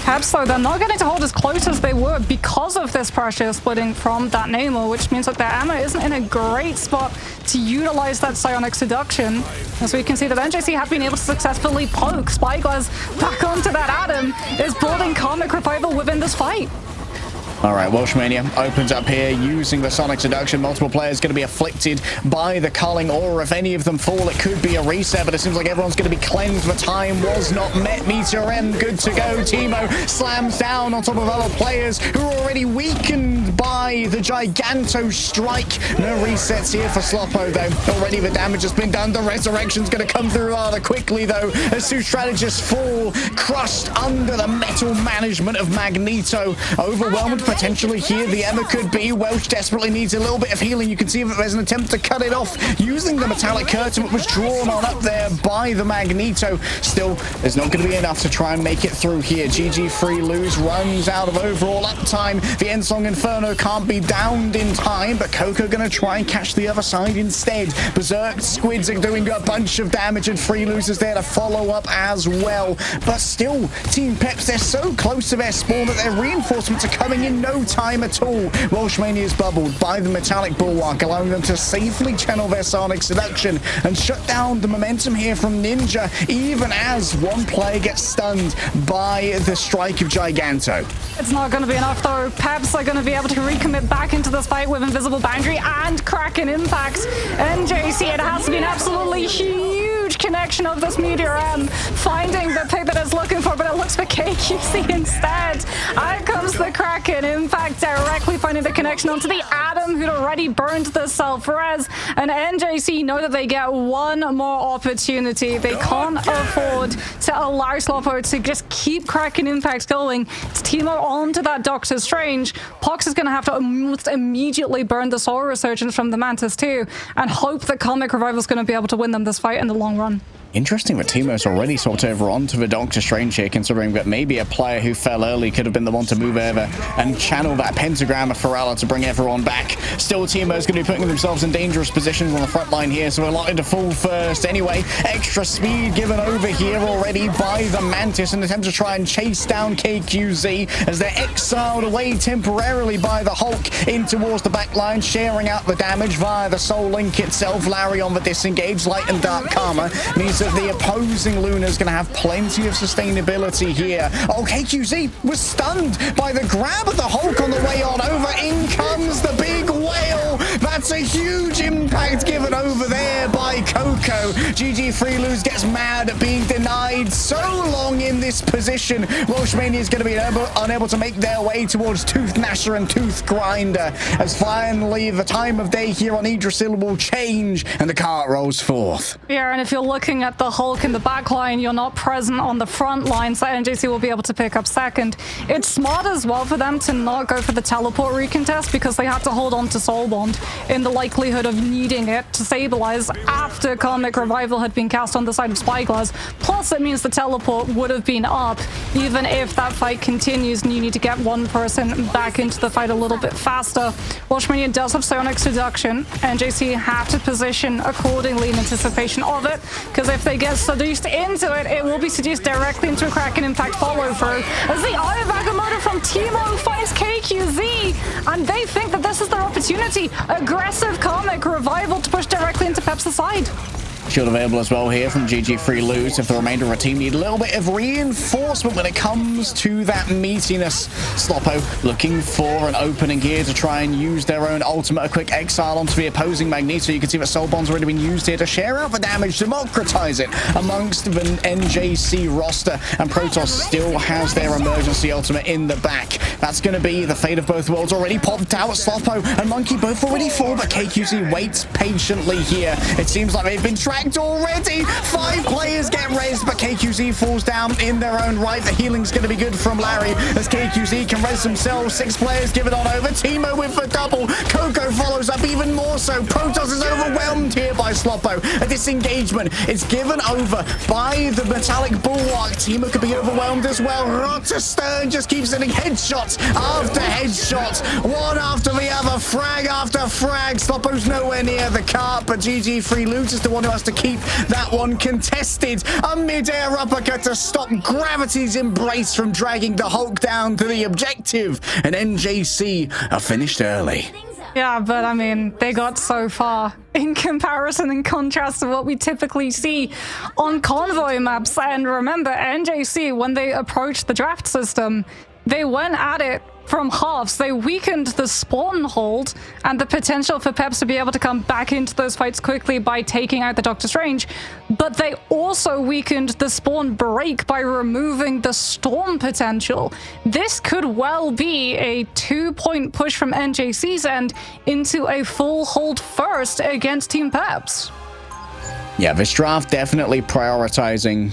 Peps, though, they're not getting to hold as close as they were because of this pressure splitting from that Namor, which means that their EMEA isn't in a great spot to utilize that Psionic Seduction. As we can see that NJC have been able to successfully poke Spyglass back onto that Adam, is building Karmic Revival within this fight. All right, Welshmania opens up here using the Sonic Seduction. Multiple players going to be afflicted by the culling aura. If any of them fall, it could be a reset, but it seems like everyone's going to be cleansed. The time was not met. Meteor M good to go. Teemo slams down on top of other players who are already weakened by the Giganto strike. No resets here for Sloppo, though. Already the damage has been done. The resurrection's going to come through rather quickly, though, as two strategists fall, crushed under the metal management of Magneto. Overwhelmed potentially here. The EMEA could be. Welsh desperately needs a little bit of healing. You can see that there's an attempt to cut it off using the metallic curtain that was drawn on up there by the Magneto. Still, there's not going to be enough to try and make it through here. GG Free Lose runs out of overall uptime. The Ensong Inferno can't be downed in time, but Coco going to try and catch the other side instead. Berserk Squids are doing a bunch of damage, and Free Lose is there to follow up as well. But still, Team Peps, they're so close to their spawn that their reinforcements are coming in no time at all. Welshmania is bubbled by the metallic bulwark, allowing them to safely channel their Sonic Seduction and shut down the momentum here from Ninja, even as one player gets stunned by the strike of Giganto. It's not going to be enough, though. Peps are going to be able to recommit back into this fight with Invisible Boundary and Kraken Impact. NJC, it has to be an absolutely huge connection of this Meteor M, finding the pick that it's looking for, but it looks for KQC instead. Out comes the Kraken Impact, directly finding the connection onto the Adam, who'd already burned the self-res, and NJC know that they get one more opportunity. They can't afford to allow Sloppo to just keep Kraken Impact going. It's Teemo onto that Doctor Strange. Pox is going to have to almost immediately burn the Soul Resurgence from the Mantis too, and hope that Karmic Revival is going to be able to win them this fight in the long run. Interesting that Teemo's already swapped over onto the Doctor Strange here, considering that maybe a player who fell early could have been the one to move over and channel that pentagram of Ferrella to bring everyone back. Still, Teemo's going to be putting themselves in dangerous positions on the front line here, so we're likely to fall first anyway. Extra speed given over here already by the Mantis, an attempt to try and chase down KQZ as they're exiled away temporarily by the Hulk in towards the back line, sharing out the damage via the Soul Link itself. Larry on the disengage. Light and Dark Karma means that the opposing Luna's going to have plenty of sustainability here. Oh, KQZ was stunned by the grab of the Hulk on the way on over. In comes the big whale. That's a huge impact given over there by Coco. GG Free Lose gets mad at being denied so long in this position. Welshmania is going to be unable to make their way towards Tooth Gnasher and Tooth Grinder, as finally the time of day here on Yggdrasil will change and the cart rolls forth. Yeah, and if you're looking at the Hulk in the back line, you're not present on the front line, so NJC will be able to pick up second. It's smart as well for them to not go for the teleport recontest, because they had to hold on to Soul Bond in the likelihood of needing it to stabilize after Karmic Revival had been cast on the side of Spyglass. Plus, it means the teleport would have been up, even if that fight continues and you need to get one person back into the fight a little bit faster. Welshmania does have Psionic Seduction. NJC have to position accordingly in anticipation of it, because if they get seduced into it, it will be seduced directly into a Kraken Impact follow-through. As the Eye of Agamotto from Teemo finds KQZ, and they think that this is their opportunity. Aggressive Karmic Revival to push directly into Peps' side. Shield available as well here from GG Free Lose if the remainder of the team need a little bit of reinforcement when it comes to that meatiness. Sloppo looking for an opening here to try and use their own ultimate, a quick exile onto the opposing Magneto. You can see that Soul Bond's already been used here to share out the damage, democratize it amongst the NJC roster, and Protoss still has their emergency ultimate in the back. That's going to be the fate of both worlds. Already popped out. Sloppo and Monkey both already fall, but KQZ waits patiently here. It seems like they've been tracked already. 5 players get raised, but KQZ falls down in their own right. The healing's going to be good from Larry as KQZ can res themselves. 6 players give it on over. Timo with the double. Coco follows up even more so. Protoss is overwhelmed here by Sloppo. A disengagement. It's given over by the metallic bulwark. Timo could be overwhelmed as well. Rotter Stern just keeps hitting headshots after headshots. One after the other. Frag after frag. Sloppo's nowhere near the cart, but GG Free Loot is the one who has to keep that one contested. A mid-air uppercut to stop gravity's embrace from dragging the Hulk down to the objective. And NJC are finished early. Yeah, but I mean, they got so far in comparison and contrast to what we typically see on convoy maps. And remember, NJC, when they approached the draft system, they went at it from halves. They weakened the spawn hold and the potential for Peps to be able to come back into those fights quickly by taking out the Doctor Strange, but they also weakened the spawn break by removing the storm potential. This could well be a 2-point push from NJC's end into a full hold first against Team Peps. Yeah, this draft definitely prioritizing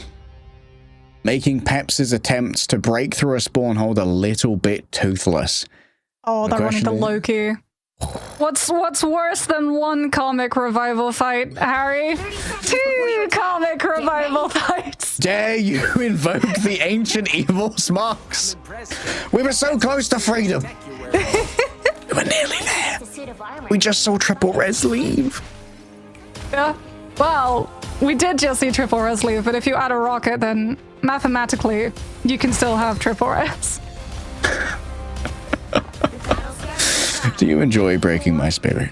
making Peps' attempts to break through a spawn hold a little bit toothless. Oh, they're running the Loki. What's worse than one comic revival fight, Harry? 2 comic revival fights. Dare you invoke the ancient evil Smox? We were so close to freedom. We were nearly there. We just saw Triple Res leave. Yeah, well, we did just see Triple Res leave, but if you add a rocket, then mathematically, you can still have Triple Res. Do you enjoy breaking my spirit?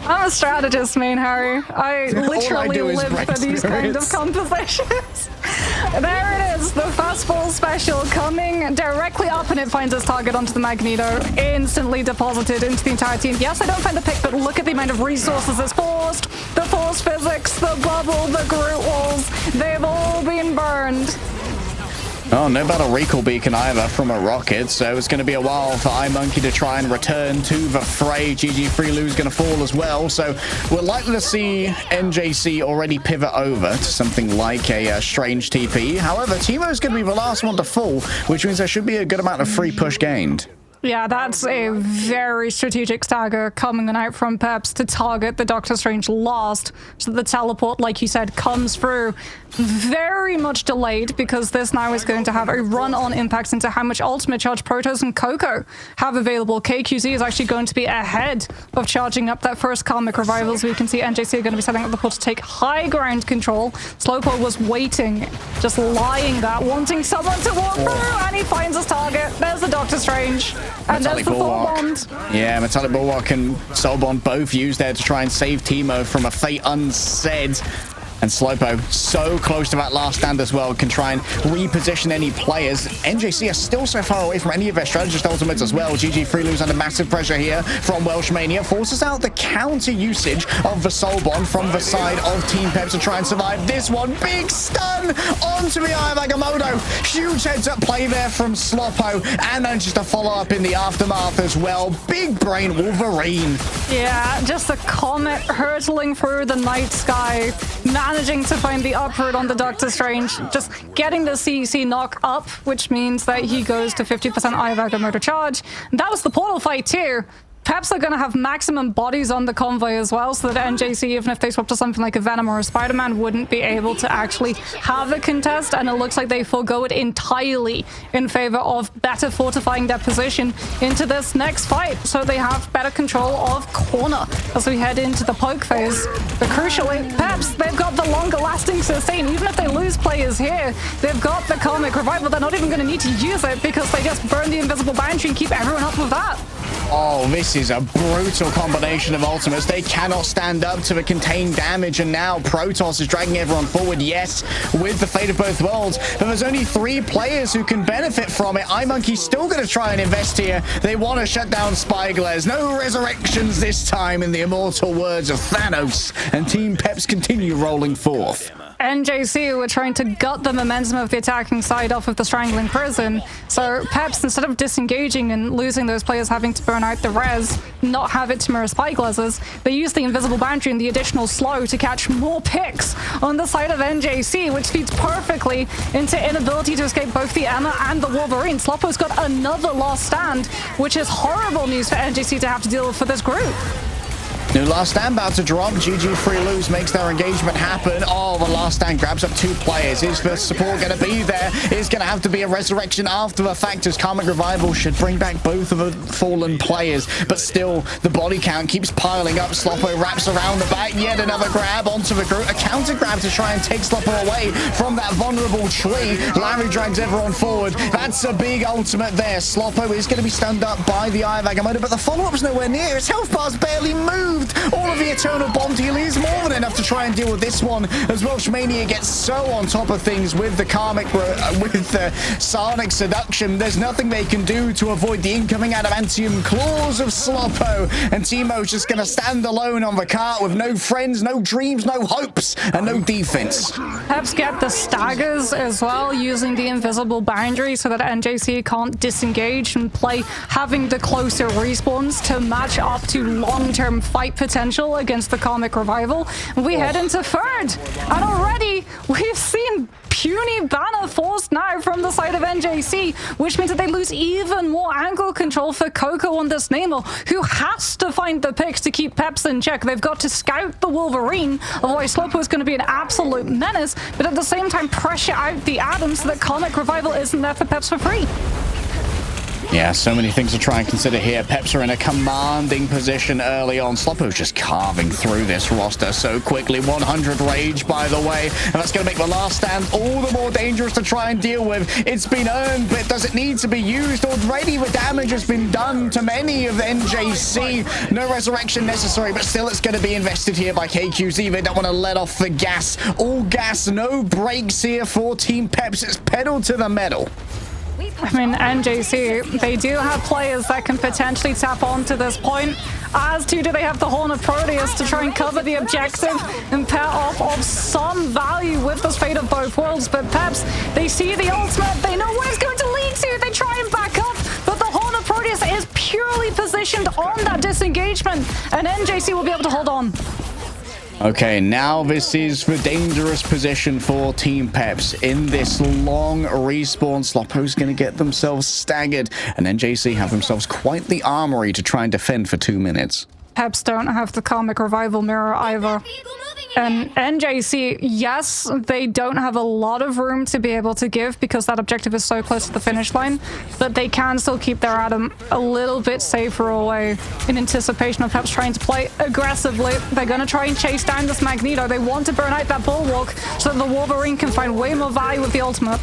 I'm a strategist, main Harry. I literally live for these kind of conversations. There it is, the fastball special coming directly up, and it finds its target onto the Magneto, instantly deposited into the entire team. Yes, I don't find the pick, but look at the amount of resources it's forced. The force physics, the bubble, the Groot walls, they've all been burned. Oh, no battle recall beacon either from a rocket, so it's going to be a while for iMonkey to try and return to the fray. GG Free Lou's going to fall as well, so we're likely to see NJC already pivot over to something like a strange TP. However, Timo's going to be the last one to fall, which means there should be a good amount of free push gained. Yeah, that's a very strategic stagger coming out from Peps to target the Doctor Strange last, so the teleport, like you said, comes through. Very much delayed, because this now is going to have a run-on impact into how much ultimate charge Protoss and Coco have available. KQZ is actually going to be ahead of charging up that first Karmic Revival, so we can see NJC are going to be setting up the port to take high ground control. Slowpoke was waiting, just lying there, wanting someone to walk through, and he finds his target. There's the Doctor Strange. And Metallic there's the Soul Bulwark. Bond. Yeah, Metallic Bulwark and Soul Bond both used there to try and save Timo from a fate unsaid. And Slowpoke so close to that last stand as well, can try and reposition any players. NJC are still so far away from any of their strategist ultimates as well. GG Free Lose under massive pressure here from Welshmania. Forces out the counter usage of the Soul Bond from the side of Team Peps to try and survive this one. Big stun onto the Eye of Agamotto. Huge heads up play there from Sloppo, and manages to follow up in the aftermath as well. Big brain Wolverine. Yeah, just a comet hurtling through the night sky, managing to find the uproot on the Doctor Strange, just getting the CEC knock up, which means that he goes to 50% Eye of Agamotto charge. And that was the portal fight too. Peps are going to have maximum bodies on the convoy as well, so that NJC, even if they swap to something like a Venom or a Spider-Man, wouldn't be able to actually have a contest, and it looks like they forego it entirely in favor of better fortifying their position into this next fight, so they have better control of corner as we head into the poke phase. But crucially, Peps, they've got the longer lasting sustain. Even if they lose players here, they've got the Karmic Revival. They're not even going to need to use it, because they just burn the invisible boundary and keep everyone up with that. Oh, this is a brutal combination of ultimates. They cannot stand up to the contained damage, and now Protoss is dragging everyone forward, yes, with the Fate of Both Worlds, but there's only 3 players who can benefit from it. iMonkey's still going to try and invest here. They want to shut down Spyglass. No resurrections this time, in the immortal words of Thanos, and Team Peps continue rolling forth. NJC were trying to gut the momentum of the attacking side off of the Strangling Prison. So Peps, instead of disengaging and losing those players having to burn out the res, not have it to mirror Spyglasses, they used the invisible boundary and the additional slow to catch more picks on the side of NJC, which feeds perfectly into inability to escape both the Emma and the Wolverine. Sloppo's got another last stand, which is horrible news for NJC to have to deal with for this group. New last stand about to drop. GG Free Lose makes their engagement happen. Oh, the last stand grabs up 2 players. Is the support going to be there? Is going to have to be a resurrection after the fact, as Karmic Revival should bring back both of the fallen players. But still, the body count keeps piling up. Sloppo wraps around the back. Yet another grab onto the group. A counter grab to try and take Sloppo away from that vulnerable tree. Larry drags everyone forward. That's a big ultimate there. Sloppo is going to be stunned up by the Eye of Agamotto, but the follow-up's nowhere near. His health bar's barely moved. All of the Eternal Bond heal is more than enough to try and deal with this one, as Welsh Mania gets so on top of things with the Karmic, with the Psionic Seduction. There's nothing they can do to avoid the incoming adamantium claws of Sloppo, and Teemo's just going to stand alone on the cart with no friends, no dreams, no hopes, and no defense. Peps get the staggers as well, using the invisible boundary so that NJC can't disengage and play, having the closer respawns to match up to long-term fight potential against the Karmic Revival. We head into third, and already we've seen puny banner forced now from the side of NJC, which means that they lose even more angle control for Coco on this Nemo, who has to find the picks to keep Peps in check. They've got to scout the Wolverine, otherwise Sloppo is going to be an absolute menace, but at the same time pressure out the Adam so that Karmic Revival isn't there for Peps for free. Yeah, so many things to try and consider here. Peps are in a commanding position early on. Sloppo's just carving through this roster so quickly. 100 rage, by the way, and that's going to make the last stand all the more dangerous to try and deal with. It's been earned, but does it need to be used? Already the damage has been done to many of the NJC. No resurrection necessary, but still it's going to be invested here by KQZ. They don't want to let off the gas. All gas, no brakes here for Team Peps. It's pedal to the metal. I mean, NJC, they do have players that can potentially tap onto this point, as do they have the Horn of Proteus to try and cover the objective and pair off of some value with this Fate of Both Worlds. But Peps, they see the ultimate, they know where it's going to lead to, they try and back up, but the Horn of Proteus is purely positioned on that disengagement, and NJC will be able to hold on. Okay, now this is the dangerous position for Team Peps. In this long respawn, Sloppo's going to get themselves staggered, and NJC have themselves quite the armory to try and defend for 2 minutes. Peps don't have the Karmic Revival mirror either. And NJC, yes, they don't have a lot of room to be able to give because that objective is so close to the finish line, but they can still keep their Adam a little bit safer away in anticipation of Peps trying to play aggressively. They're going to try and chase down this Magneto. They want to burn out that Bulwark so that the Wolverine can find way more value with the ultimate.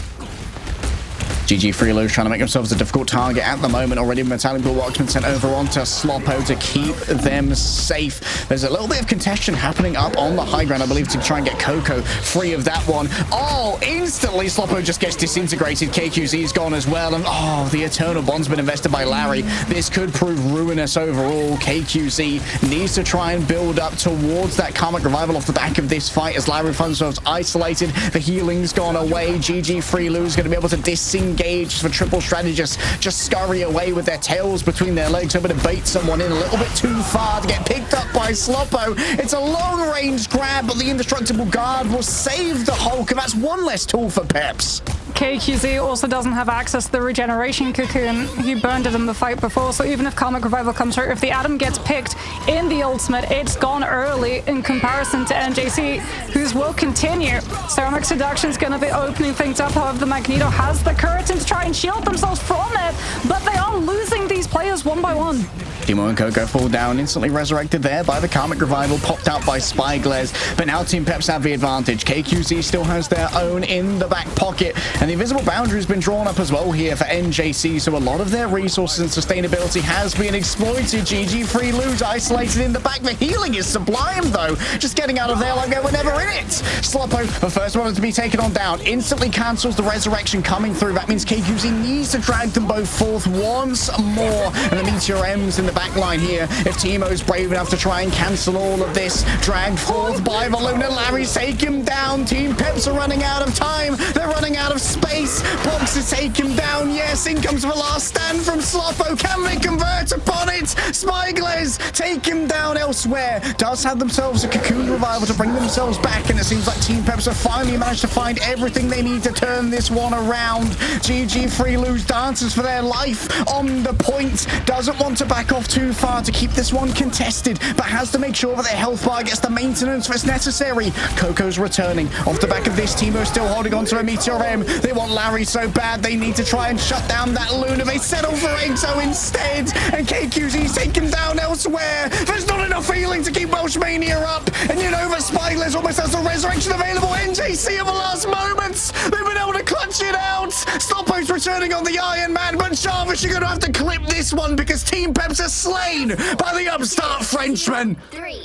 GG Freelo's trying to make themselves a difficult target at the moment. Already Metallic Bulwark's been sent over onto Sloppo to keep them safe. There's a little bit of contention happening up on the high ground, I believe, to try and get Coco free of that one. Oh, instantly Sloppo just gets disintegrated. KQZ's gone as well. And oh, the Eternal Bond's been invested by Larry. This could prove ruinous overall. KQZ needs to try and build up towards that Karmic Revival off the back of this fight as Larry finds themselves isolated. The healing's gone away. GG Freelo's going to be able to disengage for triple strategists, just scurry away with their tails between their legs, hoping to bait someone in a little bit too far to get picked up by Sloppo. It's a long-range grab, but the indestructible guard will save the Hulk, and that's one less tool for Peps. KQZ also doesn't have access to the regeneration cocoon. He burned it in the fight before, so even if Karmic Revival comes through, if the Adam gets picked in the ultimate, it's gone early in comparison to NJC, whose will continue. Psionic Seduction is going to be opening things up. However, the Magneto has the curtain to try and shield themselves from it, but they are losing these players one by one. Timo and Coco fall down, instantly resurrected there by the Karmic Revival, popped out by Spyglares, but now Team Peps have the advantage. KQZ still has their own in the back pocket, and the invisible boundary has been drawn up as well here for NJC, so a lot of their resources and sustainability has been exploited. GG Free Lose isolated in the back. The healing is sublime though, just getting out of there like they were never in it. Sloppo, the first one to be taken on down, instantly cancels the resurrection coming through. That means KQZ needs to drag them both forth once more, and the Meteor M's in the back line here. If Timo's brave enough to try and cancel all of this, dragged forth by the Luna, Larry's take him down. Team Peps are running out of time, they're running out of space. Box to take him down. Yes, in comes the last stand from Sloppo. Can they convert upon it? Spyglares take him down elsewhere. Does have themselves a Cocoon Revival to bring themselves back, and it seems like Team Peps have finally managed to find everything they need to turn this one around. GG Free Lose dances for their life on the point. Doesn't want to back off too far to keep this one contested, but has to make sure that their health bar gets the maintenance that's necessary. Coco's returning. Off the back of this, Timo still holding on to a Meteor M. They want Larry so bad they need to try and shut down that Luna. They settle for Exo instead, and KQZ's taken down elsewhere. There's not enough healing to keep Welshmania up, and you know that Spyglares almost has the resurrection available. NJC at the last moments, they've been able to clutch it out. Sloppo's returning on the Iron Man, but Jarvis, you're gonna have to clip this one because Team Peps are slain by the upstart Frenchman.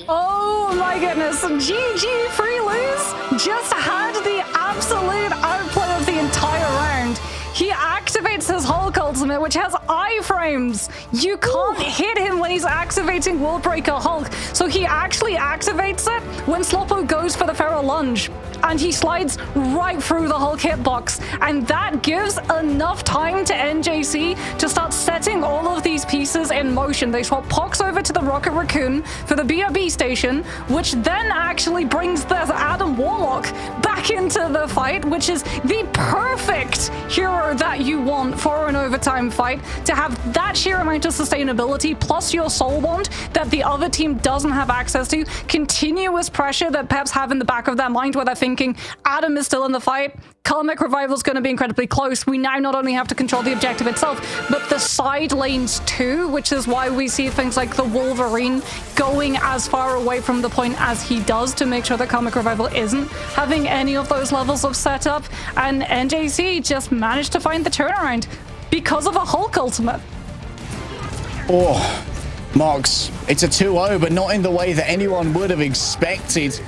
Oh my goodness, GG Free Lose just had the absolute outplay of the entire round. He activates his Hulk ultimate, which has iframes. You can't hit him when he's activating Worldbreaker Hulk. So he actually activates it when Sloppo goes for the Feral Lunge, and he slides right through the Hulk hitbox. And that gives enough time to NJC to start setting all of these pieces in motion. They swap Pox over to the Rocket Raccoon for the BRB station, which then actually brings the Adam Warlock back into the fight, which is the perfect hero that you want for an overtime fight, to have that sheer amount of sustainability plus your soul wand that the other team doesn't have access to. Continuous pressure that Peps have in the back of their mind where they're thinking Adam is still in the fight, Karmic Revival is going to be incredibly close. We now not only have to control the objective itself, but the side lanes too, which is why we see things like the Wolverine going as far away from the point as he does to make sure that Karmic Revival isn't having any of those levels of setup. And NJC just managed to find the turnaround because of a Hulk ultimate. Oh, Mox, it's a 2-0, but not in the way that anyone would have expected.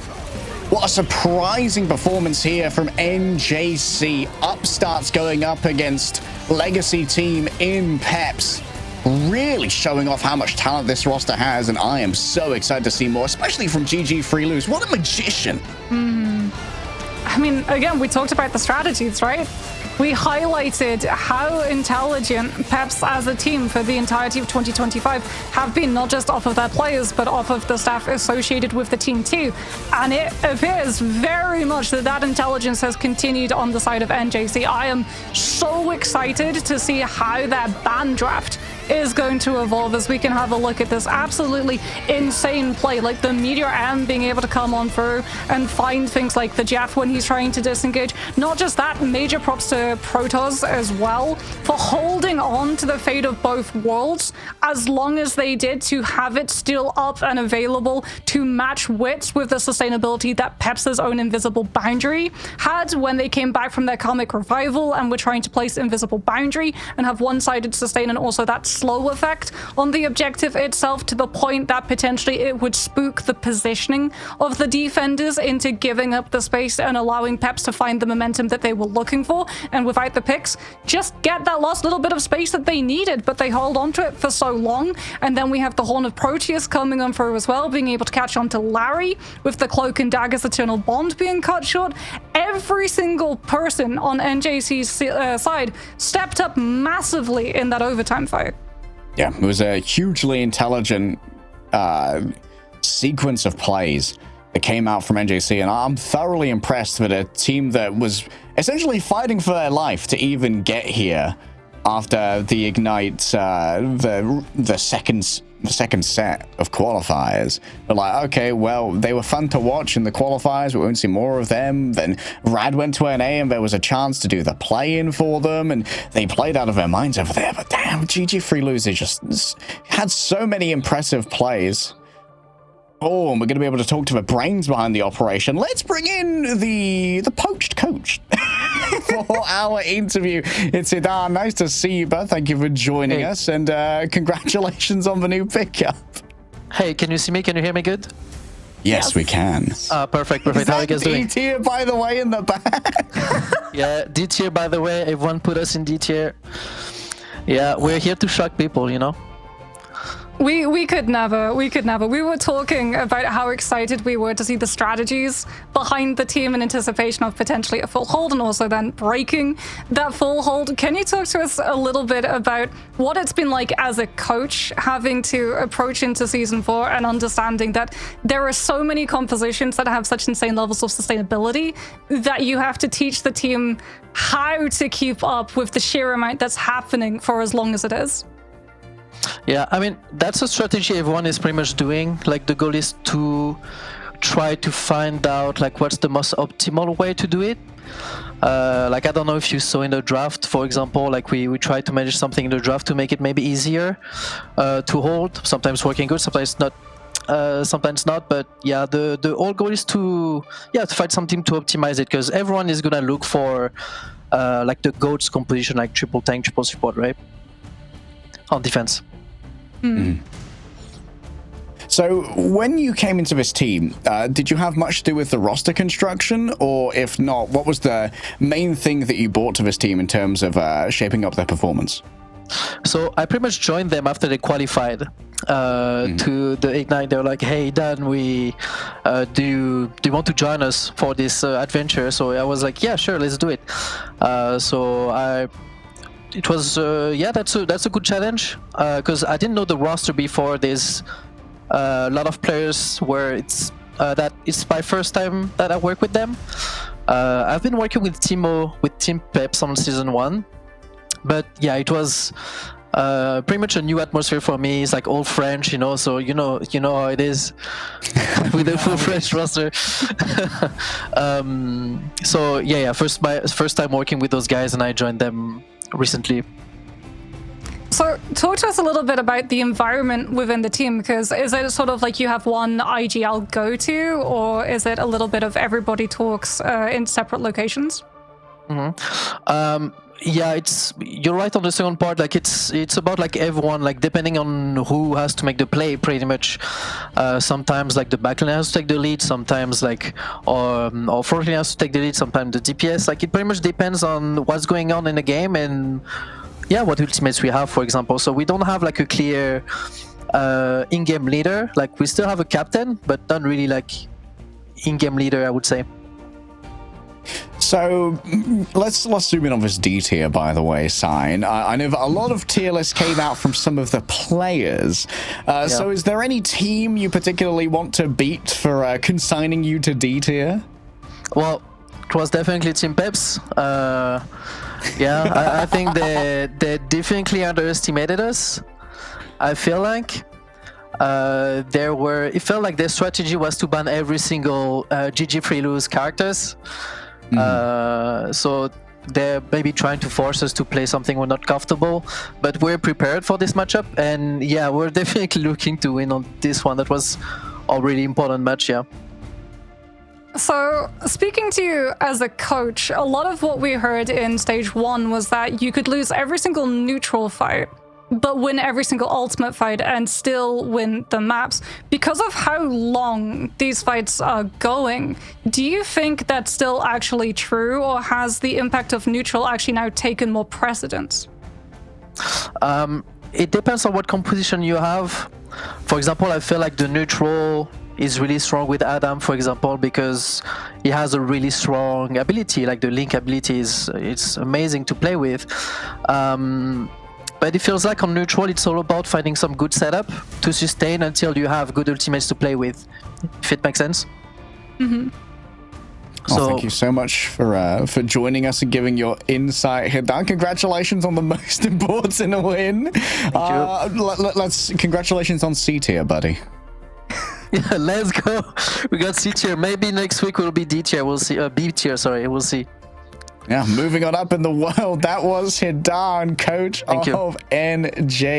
What a surprising performance here from NJC. Upstarts going up against Legacy team in Peps. Really showing off how much talent this roster has, and I am so excited to see more, especially from GG Free Lose. What a magician. I mean, again, we talked about the strategies, right? We highlighted how intelligent Peps as a team for the entirety of 2025 have been, not just off of their players, but off of the staff associated with the team too. And it appears very much that that intelligence has continued on the side of NJC. I am so excited to see how that ban draft is going to evolve as we can have a look at this absolutely insane play, like the Meteor M being able to come on through and find things like the Jeff when he's trying to disengage. Not just that, major props to Protoss as well for holding on to the fate of both worlds as long as they did, to have it still up and available to match wits with the sustainability that Peps' own invisible boundary had when they came back from their Karmic Revival and were trying to place invisible boundary and have one-sided sustain, and also that slow effect on the objective itself, to the point that potentially it would spook the positioning of the defenders into giving up the space and allowing Peps to find the momentum that they were looking for, and without the picks, just get that last little bit of space that they needed, but they hold on to it for so long. And then we have the Horn of Proteus coming on through as well, being able to catch on to Larry with the Cloak and Dagger's Eternal Bond being cut short. Every single person on NJC's side stepped up massively in that overtime fight. Yeah, it was a hugely intelligent sequence of plays that came out from NJC, and I'm thoroughly impressed with a team that was essentially fighting for their life to even get here after the Ignite, the second second set of qualifiers. But like, okay, well, they were fun to watch in the qualifiers, but we won't see more of them. Then Rad went to NA and there was a chance to do the play-in for them, and they played out of their minds over there. But damn, GG Free Losers just had so many impressive plays. Oh, and we're going to be able to talk to the brains behind the operation. Let's bring in the poached coach for our interview. It's Idan. Nice to see you both. Thank you for joining us, and congratulations on the new pickup. Hey, can you see me? Can you hear me good? Yes, we can. Perfect. How are you guys doing? D tier, by the way, in the back. Yeah, D tier, by the way. Everyone put us in D tier. Yeah, we're here to shock people, you know? We could never. We were talking about how excited we were to see the strategies behind the team in anticipation of potentially a full hold and also then breaking that full hold. Can you talk to us a little bit about what it's been like as a coach having to approach into Season 4 and understanding that there are so many compositions that have such insane levels of sustainability that you have to teach the team how to keep up with the sheer amount that's happening for as long as it is? Yeah, I mean, that's a strategy everyone is pretty much doing. Like, the goal is to try to find out, like, what's the most optimal way to do it. Like, I don't know if you saw in the draft, for example, like, we try to manage something in the draft to make it maybe easier to hold. Sometimes working good, sometimes not. But yeah, the whole goal is to find something to optimize it, because everyone is gonna look for like the GOAT's composition, like triple tank, triple support, right? On defense. So when you came into this team, did you have much to do with the roster construction? Or if not, what was the main thing that you brought to this team in terms of shaping up their performance? So I pretty much joined them after they qualified to the Ignite. They were like, hey, Dan, do you want to join us for this adventure? So I was like, yeah, sure, let's do it. It was that's a good challenge, because I didn't know the roster before. There's a lot of players where it's my first time that I work with them. I've been working with Team Peps on Season 1, but yeah, it was pretty much a new atmosphere for me. It's like all French, you know, so you know how it is with the full French roster. So yeah, my first time working with those guys, and I joined them recently. So talk to us a little bit about the environment within the team, because is it sort of like you have one IGL go-to, or is it a little bit of everybody talks in separate locations? Yeah, you're right on the second part. Like it's about like everyone, like depending on who has to make the play, pretty much. Sometimes like the backline has to take the lead, sometimes like or frontline has to take the lead, sometimes the DPS. Like it pretty much depends on what's going on in the game and yeah, what ultimates we have, for example. So we don't have like a clear in-game leader. Like we still have a captain, but not really like in-game leader, I would say. So let's zoom in on this D tier, by the way, Sign. I know that a lot of tier lists came out from some of the players. So is there any team you particularly want to beat for consigning you to D tier? Well, it was definitely Team Peps. I think they definitely underestimated us. I feel like it felt like their strategy was to ban every single GG free lose characters. So they're maybe trying to force us to play something we're not comfortable, but we're prepared for this matchup, and yeah, we're definitely looking to win on this one. That was a really important match, yeah. So, speaking to you as a coach, a lot of what we heard in Stage 1 was that you could lose every single neutral fight, but win every single ultimate fight and still win the maps. Because of how long these fights are going, do you think that's still actually true, or has the impact of neutral actually now taken more precedence? It depends on what composition you have. For example, I feel like the neutral is really strong with Adam, for example, because he has a really strong ability, like the Link ability it's amazing to play with. But it feels like on neutral, it's all about finding some good setup to sustain until you have good ultimates to play with, if it makes sense. So thank you so much for joining us and giving your insight here, Dan. Congratulations on the most important win. Let's congratulations on C tier, buddy. Yeah, let's go. We got C tier. Maybe next week will be D tier. We'll see. B tier. Sorry, we'll see. Yeah, moving on up in the world. That was Hidan, coach Thank you. of NJ.